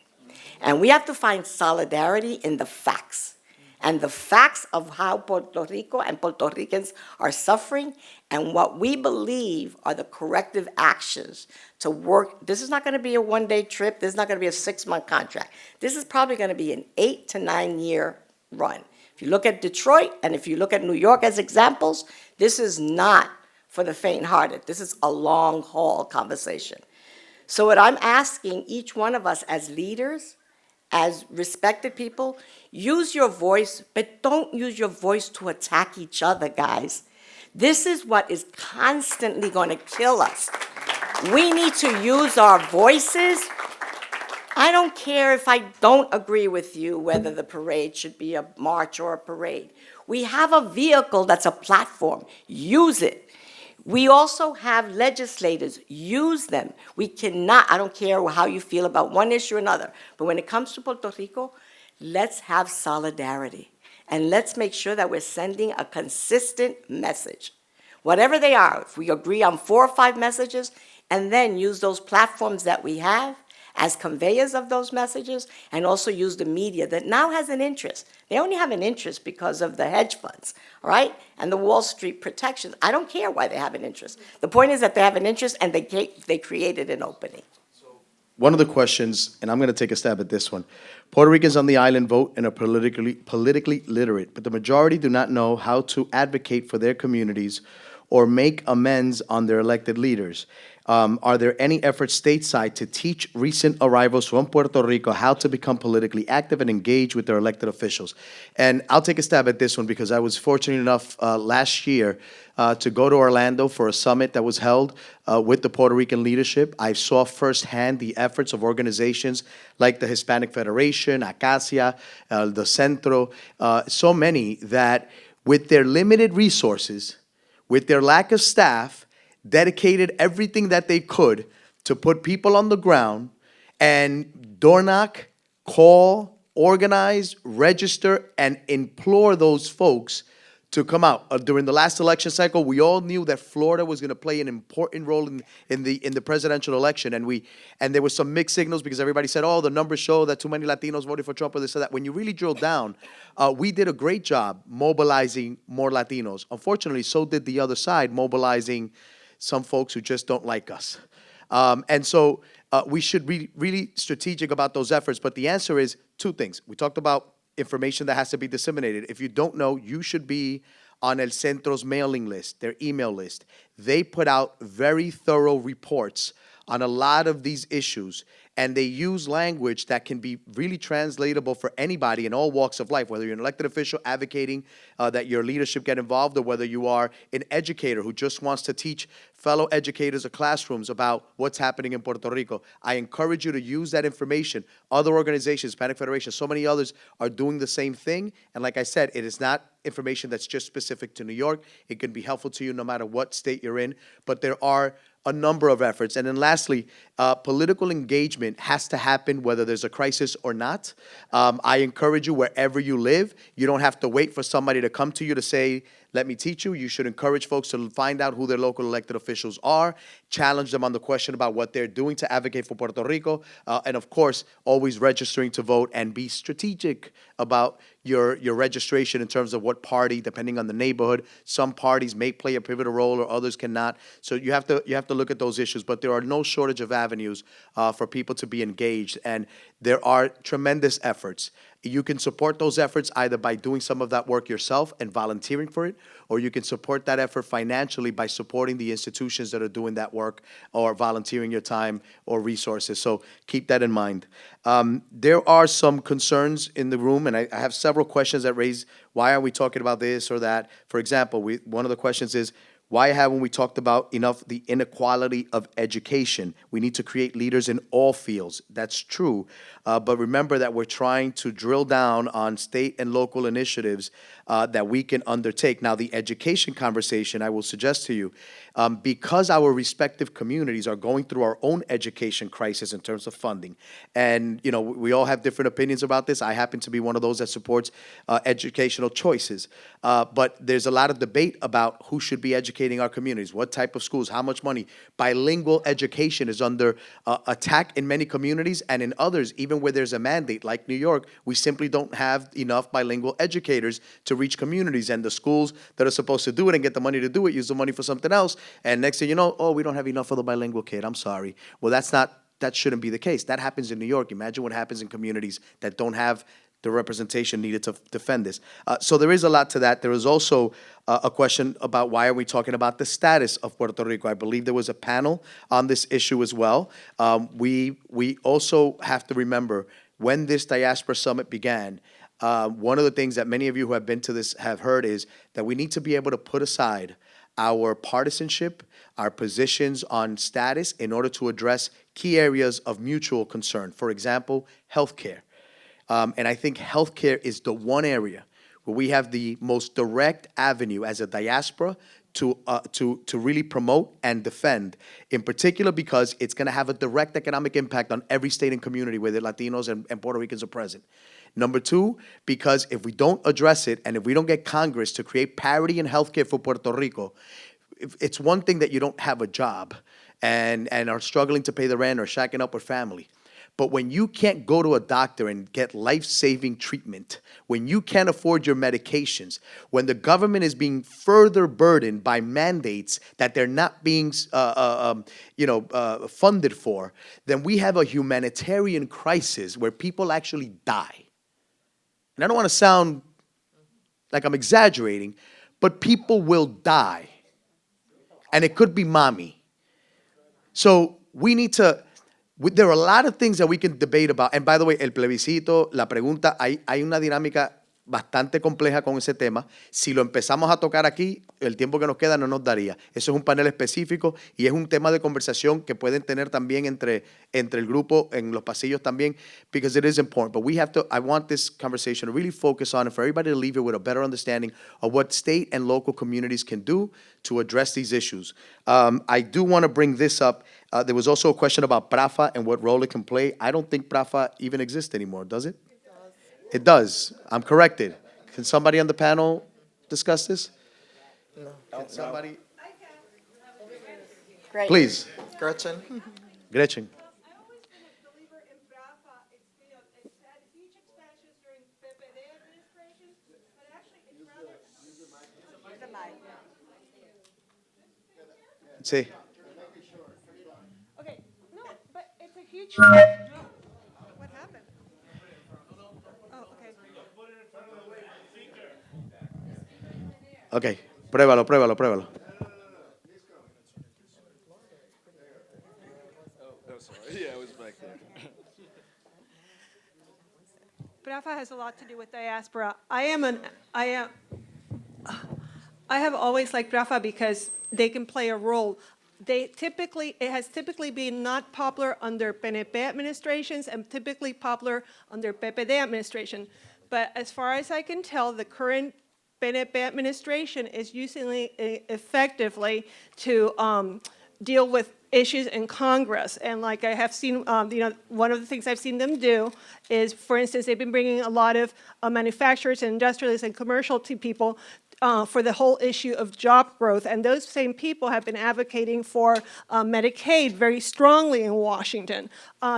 And we have to find solidarity in the facts. And the facts of how Puerto Rico and Puerto Ricans are suffering and what we believe are the corrective actions to work. This is not going to be a one-day trip. This is not going to be a 6-month contract. This is probably going to be an 8 to 9 year run. If you look at Detroit and if you look at New York as examples, this is not for the faint-hearted. This is a long-haul conversation. So what I'm asking each one of us as leaders, as respected people, use your voice, but don't use your voice to attack each other, guys. This is what is constantly going to kill us. We need to use our voices. I don't care if I don't agree with you whether the parade should be a march or a parade. We have a vehicle that's a platform. Use it. We also have legislators. Use them. We cannot, I don't care how you feel about one issue or another, but when it comes to Puerto Rico, let's have solidarity. And let's make sure that we're sending a consistent message. Whatever they are, if we agree on 4 or 5 messages, and then use those platforms that we have as conveyors of those messages, and also use the media that now has an interest. They only have an interest because of the hedge funds, all right? And the Wall Street protections. I don't care why they have an interest. The point is that they have an interest and they created an opening. One of the questions, and I'm going to take a stab at this one. Puerto Ricans on the island vote and are politically literate, but the majority do not know how to advocate for their communities or make amends on their elected leaders. Are there any efforts stateside to teach recent arrivals from Puerto Rico how to become politically active and engage with their elected officials? And I'll take a stab at this one because I was fortunate enough last year to go to Orlando for a summit that was held with the Puerto Rican leadership. I saw firsthand the efforts of organizations like the Hispanic Federation, Acacia, the Centro, so many that with their limited resources, with their lack of staff, dedicated everything that they could to put people on the ground and door knock, call, organize, register, and implore those folks to come out. During the last election cycle, we all knew that Florida was going to play an important role in the presidential election, and there were some mixed signals because everybody said, "Oh, the numbers show that too many Latinos voted for Trump," or this or that. When you really drill down, we did a great job mobilizing more Latinos. Unfortunately, so did the other side, mobilizing some folks who just don't like us. And so we should be really strategic about those efforts. But the answer is 2 things. We talked about information that has to be disseminated. If you don't know, you should be on El Centro's mailing list, their email list. They put out very thorough reports on a lot of these issues. and they use language that can be really translatable for anybody in all walks of life, whether you're an elected official advocating that your leadership get involved, or whether you are an educator who just wants to teach fellow educators or classrooms about what's happening in Puerto Rico. I encourage you to use that information. Other organizations, Hispanic Federation, so many others are doing the same thing. And like I said, it is not information that's just specific to New York. It can be helpful to you no matter what state you're in. But there are a number of efforts. And then lastly, political engagement has to happen whether there's a crisis or not. I encourage you, wherever you live, you don't have to wait for somebody to come to you to say, let me teach you. You should encourage folks to find out who their local elected officials are, challenge them on the question about what they're doing to advocate for Puerto Rico, and of course, always registering to vote, and be strategic about your registration in terms of what party, depending on the neighborhood. Some parties may play a pivotal role or others cannot. So you have to look at those issues, but there are no shortage of avenues for people to be engaged, and there are tremendous efforts. You can support those efforts either by doing some of that work yourself and volunteering for it, or you can support that effort financially by supporting the institutions that are doing that work or volunteering your time or resources. So keep that in mind. There are some concerns in the room, and I have several questions that raise, why are we talking about this or that? For example, one of the questions is, why haven't we talked about enough the inequality of education? We need to create leaders in all fields. That's true. But remember that we're trying to drill down on state and local initiatives that we can undertake. Now, the education conversation, I will suggest to you, because our respective communities are going through our own education crisis in terms of funding, and we all have different opinions about this. I happen to be one of those that supports educational choices. But there's a lot of debate about who should be educating our communities, what type of schools, how much money. Bilingual education is under attack in many communities, and in others, even where there's a mandate, like New York, we simply don't have enough bilingual educators to reach communities, and the schools that are supposed to do it and get the money to do it use the money for something else, and next thing you know, oh, we don't have enough for the bilingual kid, I'm sorry. Well, that shouldn't be the case. That happens in New York. Imagine what happens in communities that don't have the representation needed to defend this. So there is a lot to that. There is also a question about why are we talking about the status of Puerto Rico. I believe there was a panel on this issue as well. We also have to remember, when this Diaspora Summit began, one of the things that many of you who have been to this have heard is that we need to be able to put aside our partisanship, our positions on status, in order to address key areas of mutual concern. For example, healthcare. And I think healthcare is the one area where we have the most direct avenue as a diaspora to really promote and defend, in particular because it's going to have a direct economic impact on every state and community where the Latinos and Puerto Ricans are present. Number two, because if we don't address it and if we don't get Congress to create parity in healthcare for Puerto Rico, it's one thing that you don't have a job and are struggling to pay the rent or shacking up with family. But when you can't go to a doctor and get life-saving treatment, when you can't afford your medications, when the government is being further burdened by mandates that they're not being funded for, then we have a humanitarian crisis where people actually die. And I don't want to sound like I'm exaggerating, but people will die. And it could be mommy. So we need to... There are a lot of things that we can debate about. And by the way, el plebiscito, la pregunta, hay una dinámica bastante compleja con ese tema. Si lo empezamos a tocar aquí, el tiempo que nos queda no nos daría. Eso es un panel específico y es un tema de conversación que pueden tener también entre el grupo, en los pasillos también, because it is important. But we have to, I want this conversation to really focus on it for everybody to leave it with a better understanding of what state and local communities can do to address these issues. I do want to bring this up. There was also a question about PRAFA and what role it can play. I don't think PRAFA even exists anymore, does it? It does. I'm corrected. Can somebody on the panel discuss this? No. Can somebody? Great. Please. Gretchen? Gretchen. I always been a believer in BRAFA. It's had huge expansions during PPD administration, but actually it's rather. Sí. Okay, no, but it's a huge. What happened? Oh, okay. Okay. Pruébalo. Oh, sorry. Yeah, I was back there. has a lot to do with diaspora. I have always liked Rafa because they can play a role. It has typically been not popular under PNP administrations and typically popular under PPD administration. But as far as I can tell, the current PNP administration is using it effectively to deal with issues in Congress. And like I have seen, one of the things I've seen them do is, for instance, they've been bringing a lot of manufacturers and industrialists and commercial people for the whole issue of job growth. And those same people have been advocating for Medicaid very strongly in Washington.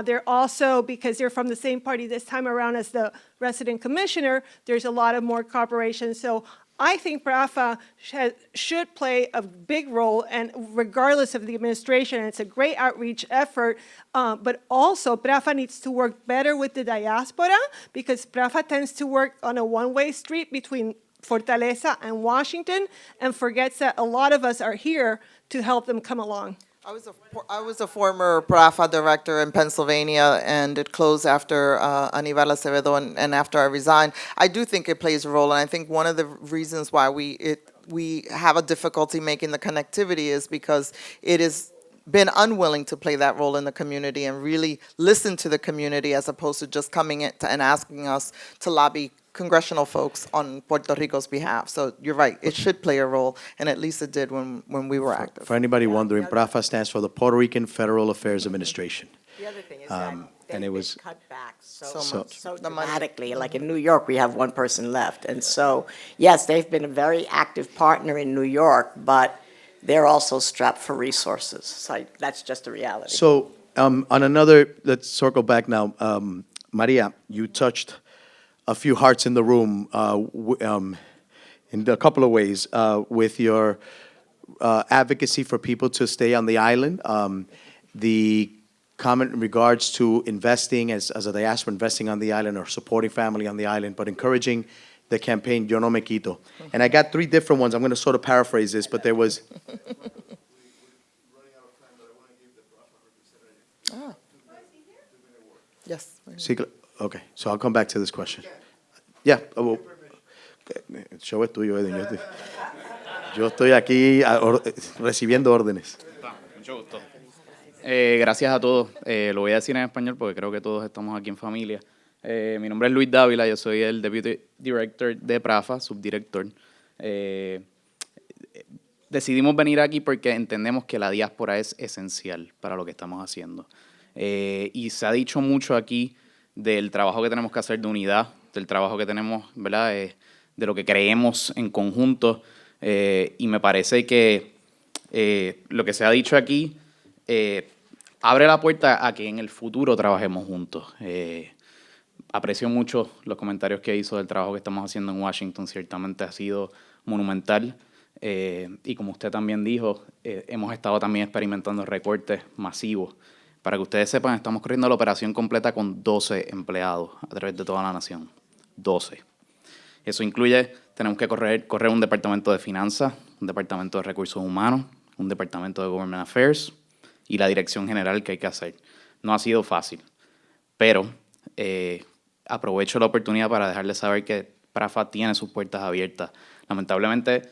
They're also, because they're from the same party this time around as the resident commissioner, there's a lot of more cooperation. So I think BRAFA should play a big role, and regardless of the administration, and it's a great outreach effort, but also BRAFA needs to work better with the diaspora, because BRAFA tends to work on a one-way street between Fortaleza and Washington, and forgets that a lot of us are here to help them come along. I was a former BRAFA director in Pennsylvania, and it closed after Aníbal Acevedo, and after I resigned. I do think it plays a role, and I think one of the reasons why we have a difficulty making the connectivity is because it has been unwilling to play that role in the community and really listen to the community, as opposed to just coming in and asking us to lobby congressional folks on Puerto Rico's behalf. So you're right, it should play a role, and at least it did when we were active. For anybody wondering, PRAFA stands for the Puerto Rican Federal Affairs Administration. The other thing is that and they've it been was- cut back So so much. The money. dramatically. Like in New York, we have one person left. And so, yes, they've been a very active partner in New York, but they're also strapped for resources. So that's just a reality. So on another, let's circle back now. Maria, you touched a few hearts in the room in a couple of ways with your advocacy for people to stay on the island. The comment in regards to investing as a diaspora, investing on the island or supporting family on the island, but encouraging the campaign Yo No Me Quito. And I got three different ones. I'm going to sort of paraphrase this, but there was... Yes. Sí, okay, so I'll come back to this question. Yeah, well, el show es tuyo, Edwin. Yo estoy aquí recibiendo órdenes. Mucho gusto. Gracias a todos. Lo voy a decir en español porque creo que todos estamos aquí en familia. Mi nombre es Luis Dávila, yo soy el Deputy Director de PRAFA, subdirector. Decidimos venir aquí porque entendemos que la diáspora es esencial para lo que estamos haciendo. Y se ha dicho mucho aquí del trabajo que tenemos que hacer de unidad, del trabajo que tenemos, ¿verdad? De lo que creemos en conjunto. Y me parece que lo que se ha dicho aquí abre la puerta a que en el futuro trabajemos juntos. Aprecio mucho los comentarios que hizo del trabajo que estamos haciendo en Washington. Ciertamente ha sido monumental. Y como usted también dijo, hemos estado también experimentando recortes masivos. Para que ustedes sepan, estamos corriendo la operación completa con 12 empleados a través de toda la nación. 12. Eso incluye, tenemos que correr un departamento de finanzas, un departamento de recursos humanos, un departamento de government affairs y la dirección general que hay que hacer. No ha sido fácil, pero aprovecho la oportunidad para dejarles saber que PRAFA tiene sus puertas abiertas. Lamentablemente,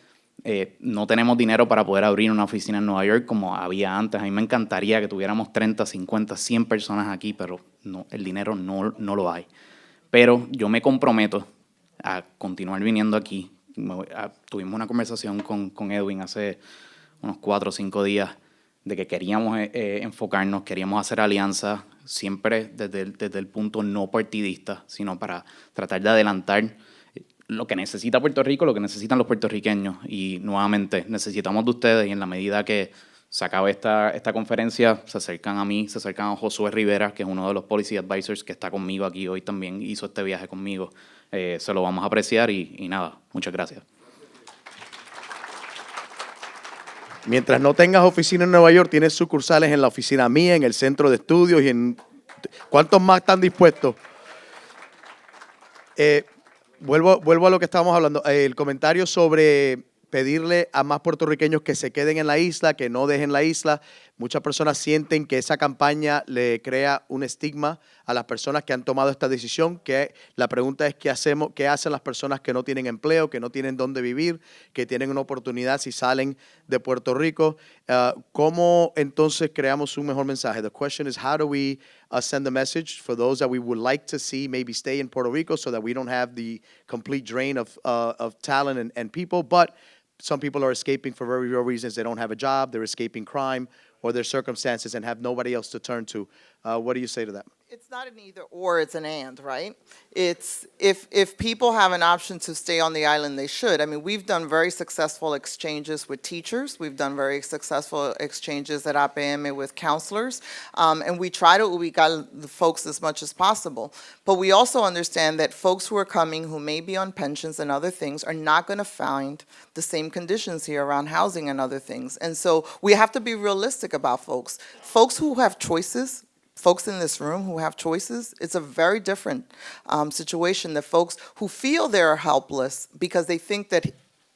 no tenemos dinero para poder abrir una oficina en Nueva York como había antes. A mí me encantaría que tuviéramos 30, 50, 100 personas aquí, pero no, el dinero no lo hay. Pero yo me comprometo a continuar viniendo aquí. Tuvimos una conversación con Edwin hace unos 4 o 5 días de que queríamos enfocarnos, queríamos hacer alianzas, siempre desde el punto no partidista, sino para tratar de adelantar lo que necesita Puerto Rico, lo que necesitan los puertorriqueños. Y nuevamente, necesitamos de ustedes, y en la medida que se acabe esta conferencia, se acercan a mí, se acercan a Josué Rivera, que es uno de los policy advisors que está conmigo aquí hoy también, hizo este viaje conmigo. Se lo vamos a apreciar y nada, muchas gracias. Mientras no tengas oficina en Nueva York, tienes sucursales en la oficina mía, en el centro de estudios y en... ¿Cuántos más están dispuestos? Vuelvo a lo que estábamos hablando. El comentario sobre pedirle a más puertorriqueños que se queden en la isla, que no dejen la isla. Muchas personas sienten que esa campaña le crea un estigma a las personas que han tomado esta decisión, que la pregunta es qué hacen las personas que no tienen empleo, que no tienen dónde vivir, que tienen una oportunidad si salen de Puerto Rico. ¿Cómo entonces creamos un mejor mensaje? The question is, how do we send the message for those that we would like to see maybe stay in Puerto Rico so that we don't have the complete drain of talent and people, but some people are escaping for very real reasons. They don't have a job, they're escaping crime or their circumstances and have nobody else to turn to. What do you say to that? It's not an either or, it's an and, right? It's if people have an option to stay on the island, they should. I mean, we've done very successful exchanges with teachers. We've done very successful exchanges at APM with counselors. And we try to ubicar the folks as much as possible. But we also understand that folks who are coming who may be on pensions and other things are not going to find the same conditions here around housing and other things. And so we have to be realistic about folks. Folks who have choices, folks in this room who have choices, it's a very different situation than folks who feel they're helpless because they think that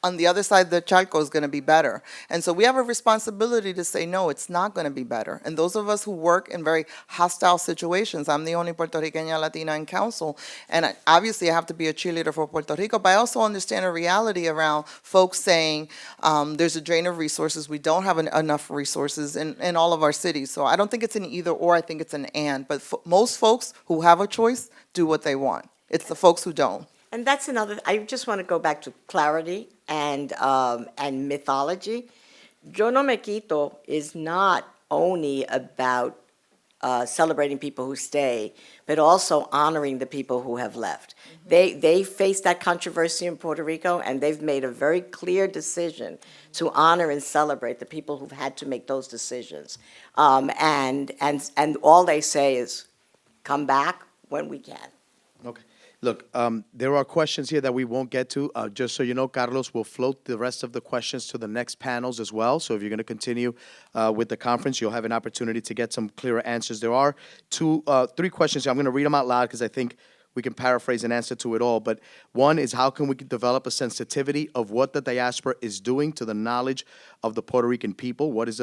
on the other side of the charco is going to be better. And so we have a responsibility to say, no, it's not going to be better. And those of us who work in very hostile situations, I'm the only Puerto Rican Latina in council, and obviously I have to be a cheerleader for Puerto Rico, but I also understand a reality around folks saying there's a drain of resources, we don't have enough resources in all of our cities. So I don't think it's an either or, I think it's an and. But most folks who have a choice do what they want. It's the folks who don't. And that's another, I just want to go back to clarity and mythology. Yo no me quito is not only about celebrating people who stay, but also honoring the people who have left. They faced that controversy in Puerto Rico, and they've made a very clear decision to honor and celebrate the people who've had to make those decisions. And all they say is, come back when we can. Okay. Look, there are questions here that we won't get to. Just so you know, Carlos will float the rest of the questions to the next panels as well. So if you're going to continue with the conference, you'll have an opportunity to get some clearer answers. There are three questions here. I'm going to read them out loud because I think we can paraphrase an answer to it all. But one is, how can we develop a sensitivity of what the diaspora is doing to the knowledge of the Puerto Rican people? What is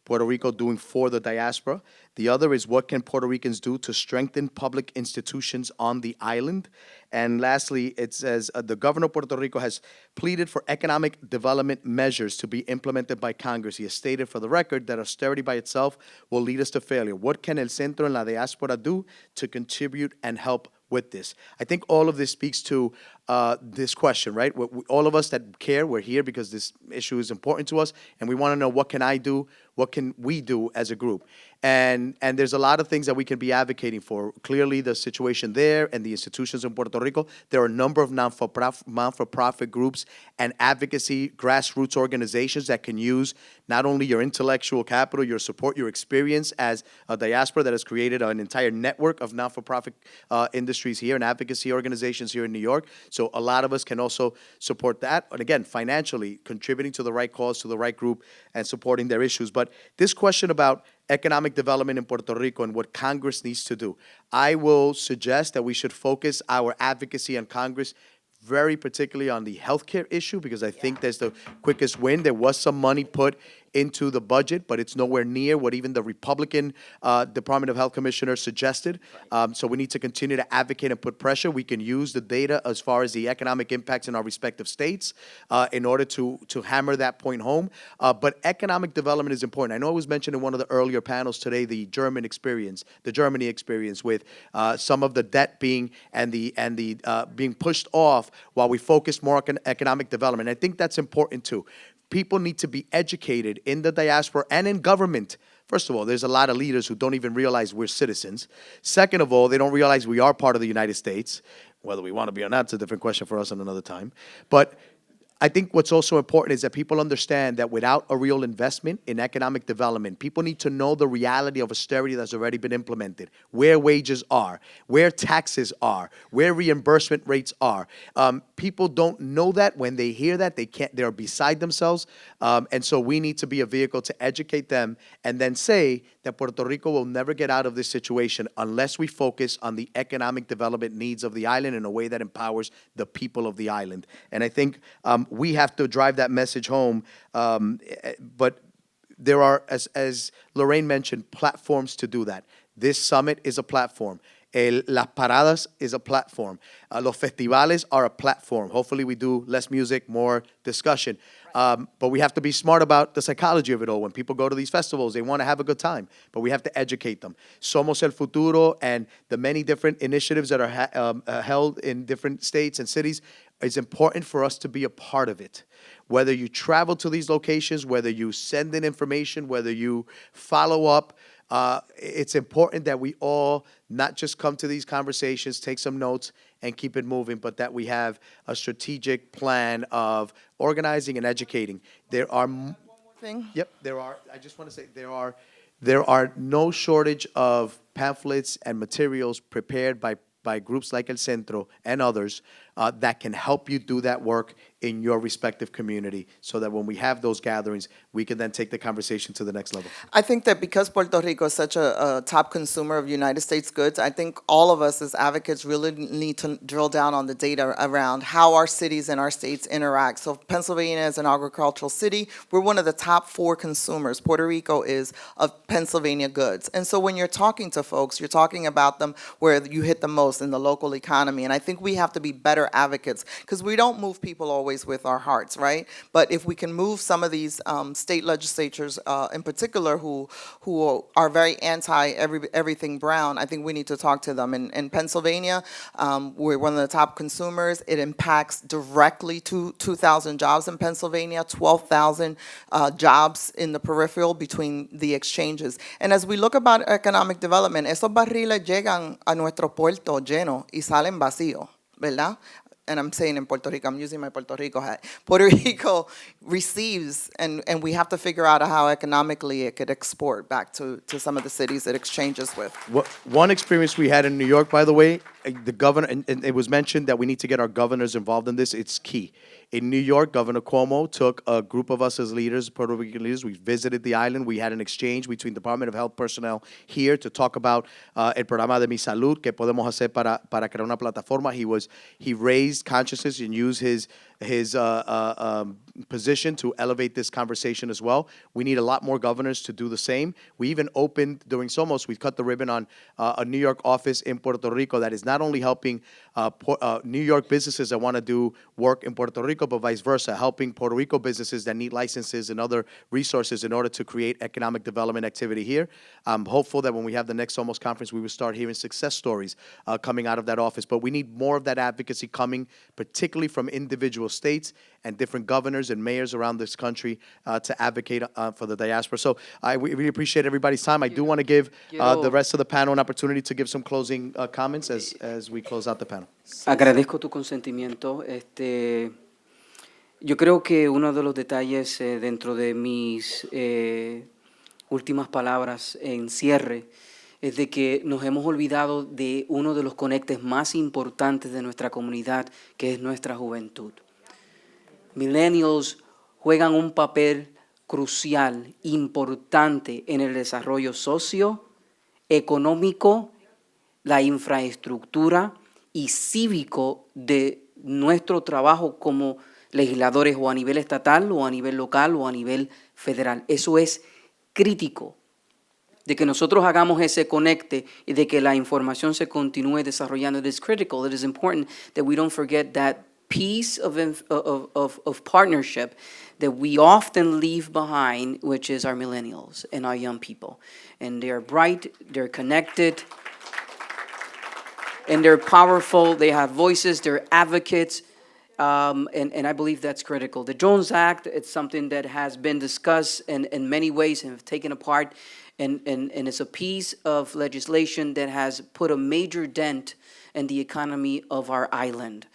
Puerto Rico doing for the diaspora? The other is, what can Puerto Ricans do to strengthen public institutions on the island? And lastly, it says the governor of Puerto Rico has pleaded for economic development measures to be implemented by Congress. He has stated for the record that austerity by itself will lead us to failure. What can el Centro and la Diaspora do to contribute and help with this? I think all of this speaks to this question, right? All of us that care, we're here because this issue is important to us, and we want to know, what can I do? What can we do as a group? And there's a lot of things that we can be advocating for. Clearly, the situation there and the institutions in Puerto Rico, there are a number of non-for-profit groups and advocacy grassroots organizations that can use not only your intellectual capital, your support, your experience as a diaspora that has created an entire network of non-for-profit industries here and advocacy organizations here in New York. So a lot of us can also support that. And again, financially, contributing to the right cause, to the right group, and supporting their issues. But this question about economic development in Puerto Rico and what Congress needs to do, I will suggest that we should focus our advocacy on Congress very particularly on the healthcare issue, because I think that's the quickest win. There was some money put into the budget, but it's nowhere near what even the Republican Department of Health Commissioner suggested. So we need to continue to advocate and put pressure. We can use the data as far as the economic impacts in our respective states in order to hammer that point home. But economic development is important. I know it was mentioned in one of the earlier panels today, the Germany experience with some of the debt being being pushed off while we focus more on economic development. I think that's important too. People need to be educated in the diaspora and in government. First of all, there's a lot of leaders who don't even realize we're citizens. Second of all, they don't realize we are part of the United States. Whether we want to be or not, it's a different question for us on another time. But I think what's also important is that people understand that without a real investment in economic development, people need to know the reality of austerity that's already been implemented, where wages are, where taxes are, where reimbursement rates are. People don't know that. When they hear that, they're beside themselves. And so we need to be a vehicle to educate them and then say that Puerto Rico will never get out of this situation unless we focus on the economic development needs of the island in a way that empowers the people of the island. And I think we have to drive that message home. But there are, as Lorraine mentioned, platforms to do that. This summit is a platform. Las Paradas is a platform. Los festivales are a platform. Hopefully we do less music, more discussion. But we have to be smart about the psychology of it all. When people go to these festivals, they want to have a good time, but we have to educate them. Somos el Futuro and the many different initiatives that are held in different states and cities, it's important for us to be a part of it. Whether you travel to these locations, whether you send in information, whether you follow up, it's important that we all not just come to these conversations, take some notes, and keep it moving, but that we have a strategic plan of organizing and educating. There are Thing. Yep, there are. I just want to say there are no shortage of pamphlets and materials prepared by groups like El Centro and others that can help you do that work in your respective community, so that when we have those gatherings, we can then take the conversation to the next level. I think that because Puerto Rico is such a top consumer of United States goods, I think all of us as advocates really need to drill down on the data around how our cities and our states interact. So Pennsylvania is an agricultural city. We're one of the top 4 consumers. Puerto Rico is of Pennsylvania goods. And so when you're talking to folks, you're talking about them where you hit the most in the local economy. And I think we have to be better advocates, because we don't move people always with our hearts, right? But if we can move some of these state legislatures in particular who are very everything brown, I think we need to talk to them. In Pennsylvania, we're one of the top consumers. It impacts directly 2,000 jobs in Pennsylvania, 12,000 jobs in the peripheral between the exchanges. And as we look about economic development, esos barriles llegan a nuestro puerto lleno y salen vacíos, ¿verdad? And I'm saying in Puerto Rico, I'm using my Puerto Rico hat. Puerto Rico receives, and we have to figure out how economically it could export back to some of the cities it exchanges with. One experience we had in New York, by the way, the governor, and it was mentioned that we need to get our governors involved in this. It's key. In New York, Governor Cuomo took a group of us as leaders, Puerto Rican leaders. We visited the island. We had an exchange between Department of Health personnel here to talk about el programa de Mi Salud, que podemos hacer para crear una plataforma. He raised consciousness and used his position to elevate this conversation as well. We need a lot more governors to do the same. We even opened, during Somos, we cut the ribbon on a New York office in Puerto Rico that is not only helping New York businesses that want to do work in Puerto Rico, but vice versa, helping Puerto Rico businesses that need licenses and other resources in order to create economic development activity here. I'm hopeful that when we have the next Somos conference, we will start hearing success stories coming out of that office. But we need more of that advocacy coming, particularly from individual states and different governors and mayors around this country to advocate for the diaspora. So we really appreciate everybody's time. I do want to give the rest of the panel an opportunity to give some closing comments as we close out the panel. Agradezco tu consentimiento. Yo creo que uno de los detalles dentro de mis últimas palabras en cierre es de que nos hemos olvidado de uno de los conectes más importantes de nuestra comunidad, que es nuestra juventud. Millennials juegan un papel crucial, importante en el desarrollo socioeconómico, la infraestructura y cívico de nuestro trabajo como legisladores o a nivel estatal o a nivel local o a nivel federal. Eso es crítico, de que nosotros hagamos ese conecte y de que la información se continúe desarrollando. It is critical, it is important that we don't forget that piece of partnership that we often leave behind, which is our millennials and our young people. And they're bright, they're connected, and they're powerful, they have voices, they're advocates, and I believe that's critical. The Jones Act, it's something that has been discussed in many ways and have taken apart, and it's a piece of legislation that has put a major dent in the economy of our island.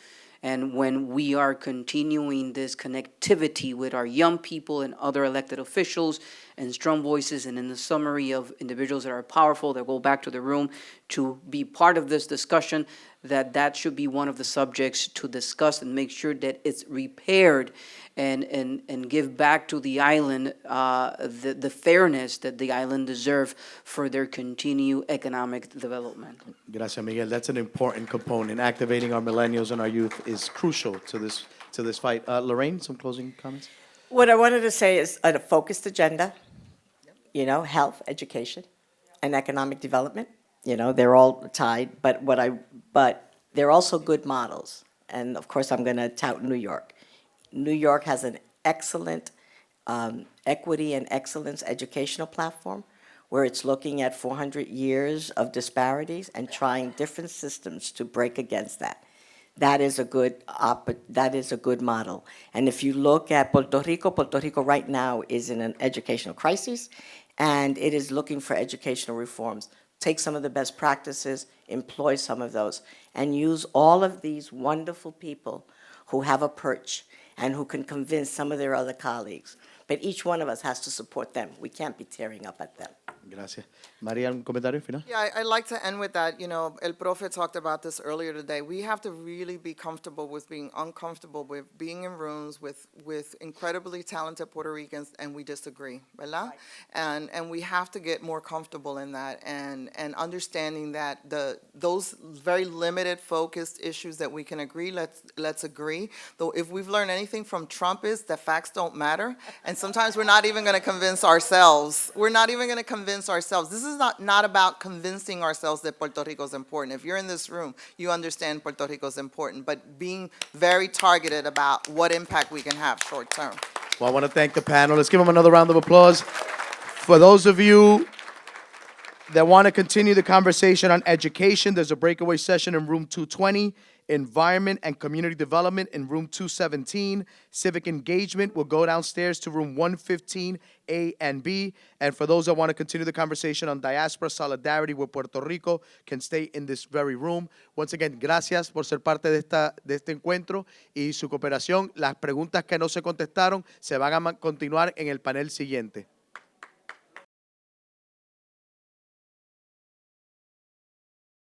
And when we are continuing this connectivity with our young people and other elected officials and strong voices, and in the summary of individuals that are powerful, that go back to the room to be part of this discussion, that should be one of the subjects to discuss and make sure that it's repaired and give back to the island the fairness that the island deserves for their continued economic development. Gracias, Miguel. That's an important component. Activating our millennials and our youth is crucial to to this fight. Lorraine, some closing comments? What I wanted to say is a focused agenda, you know, health, education, and economic development. You know, they're all tied, but they're also good models. And of course, I'm going to tout New York. New York has an excellent equity and excellence educational platform where it's looking at 400 years of disparities and trying different systems to break against that. That is a good model. And if you look at Puerto Rico right now is in an educational crisis, and it is looking for educational reforms. Take some of the best practices, employ some of those, and use all of these wonderful people who have a perch and who can convince some of their other colleagues. But each one of us has to support them. We can't be tearing up at them. Gracias. María, ¿un comentario final? Yeah, I'd like to end with that. You know, El Profe talked about this earlier today. We have to really be comfortable with being uncomfortable with being in rooms with incredibly talented Puerto Ricans and we disagree, ¿verdad? Right. And we have to get more comfortable in that and understanding that those very limited focused issues that we can agree, let's agree. Though if we've learned anything from Trump is that facts don't matter. And sometimes we're not even going to convince ourselves. We're not even going to convince ourselves. This is not about convincing ourselves that Puerto Rico is important. If you're in this room, you understand Puerto Rico is important, but being very targeted about what impact we can have short term. Well, I want to thank the panel. Let's give them another round of applause. For those of you that want to continue the conversation on education, there's a breakaway session in room 220. Environment and Community Development in room 217. Civic Engagement will go downstairs to room 115 A and B. And for those that want to continue the conversation on diaspora solidarity with Puerto Rico, can stay in this very room. Once again, gracias por ser parte de este encuentro y su cooperación. Las preguntas que no se contestaron se van a continuar en el panel siguiente.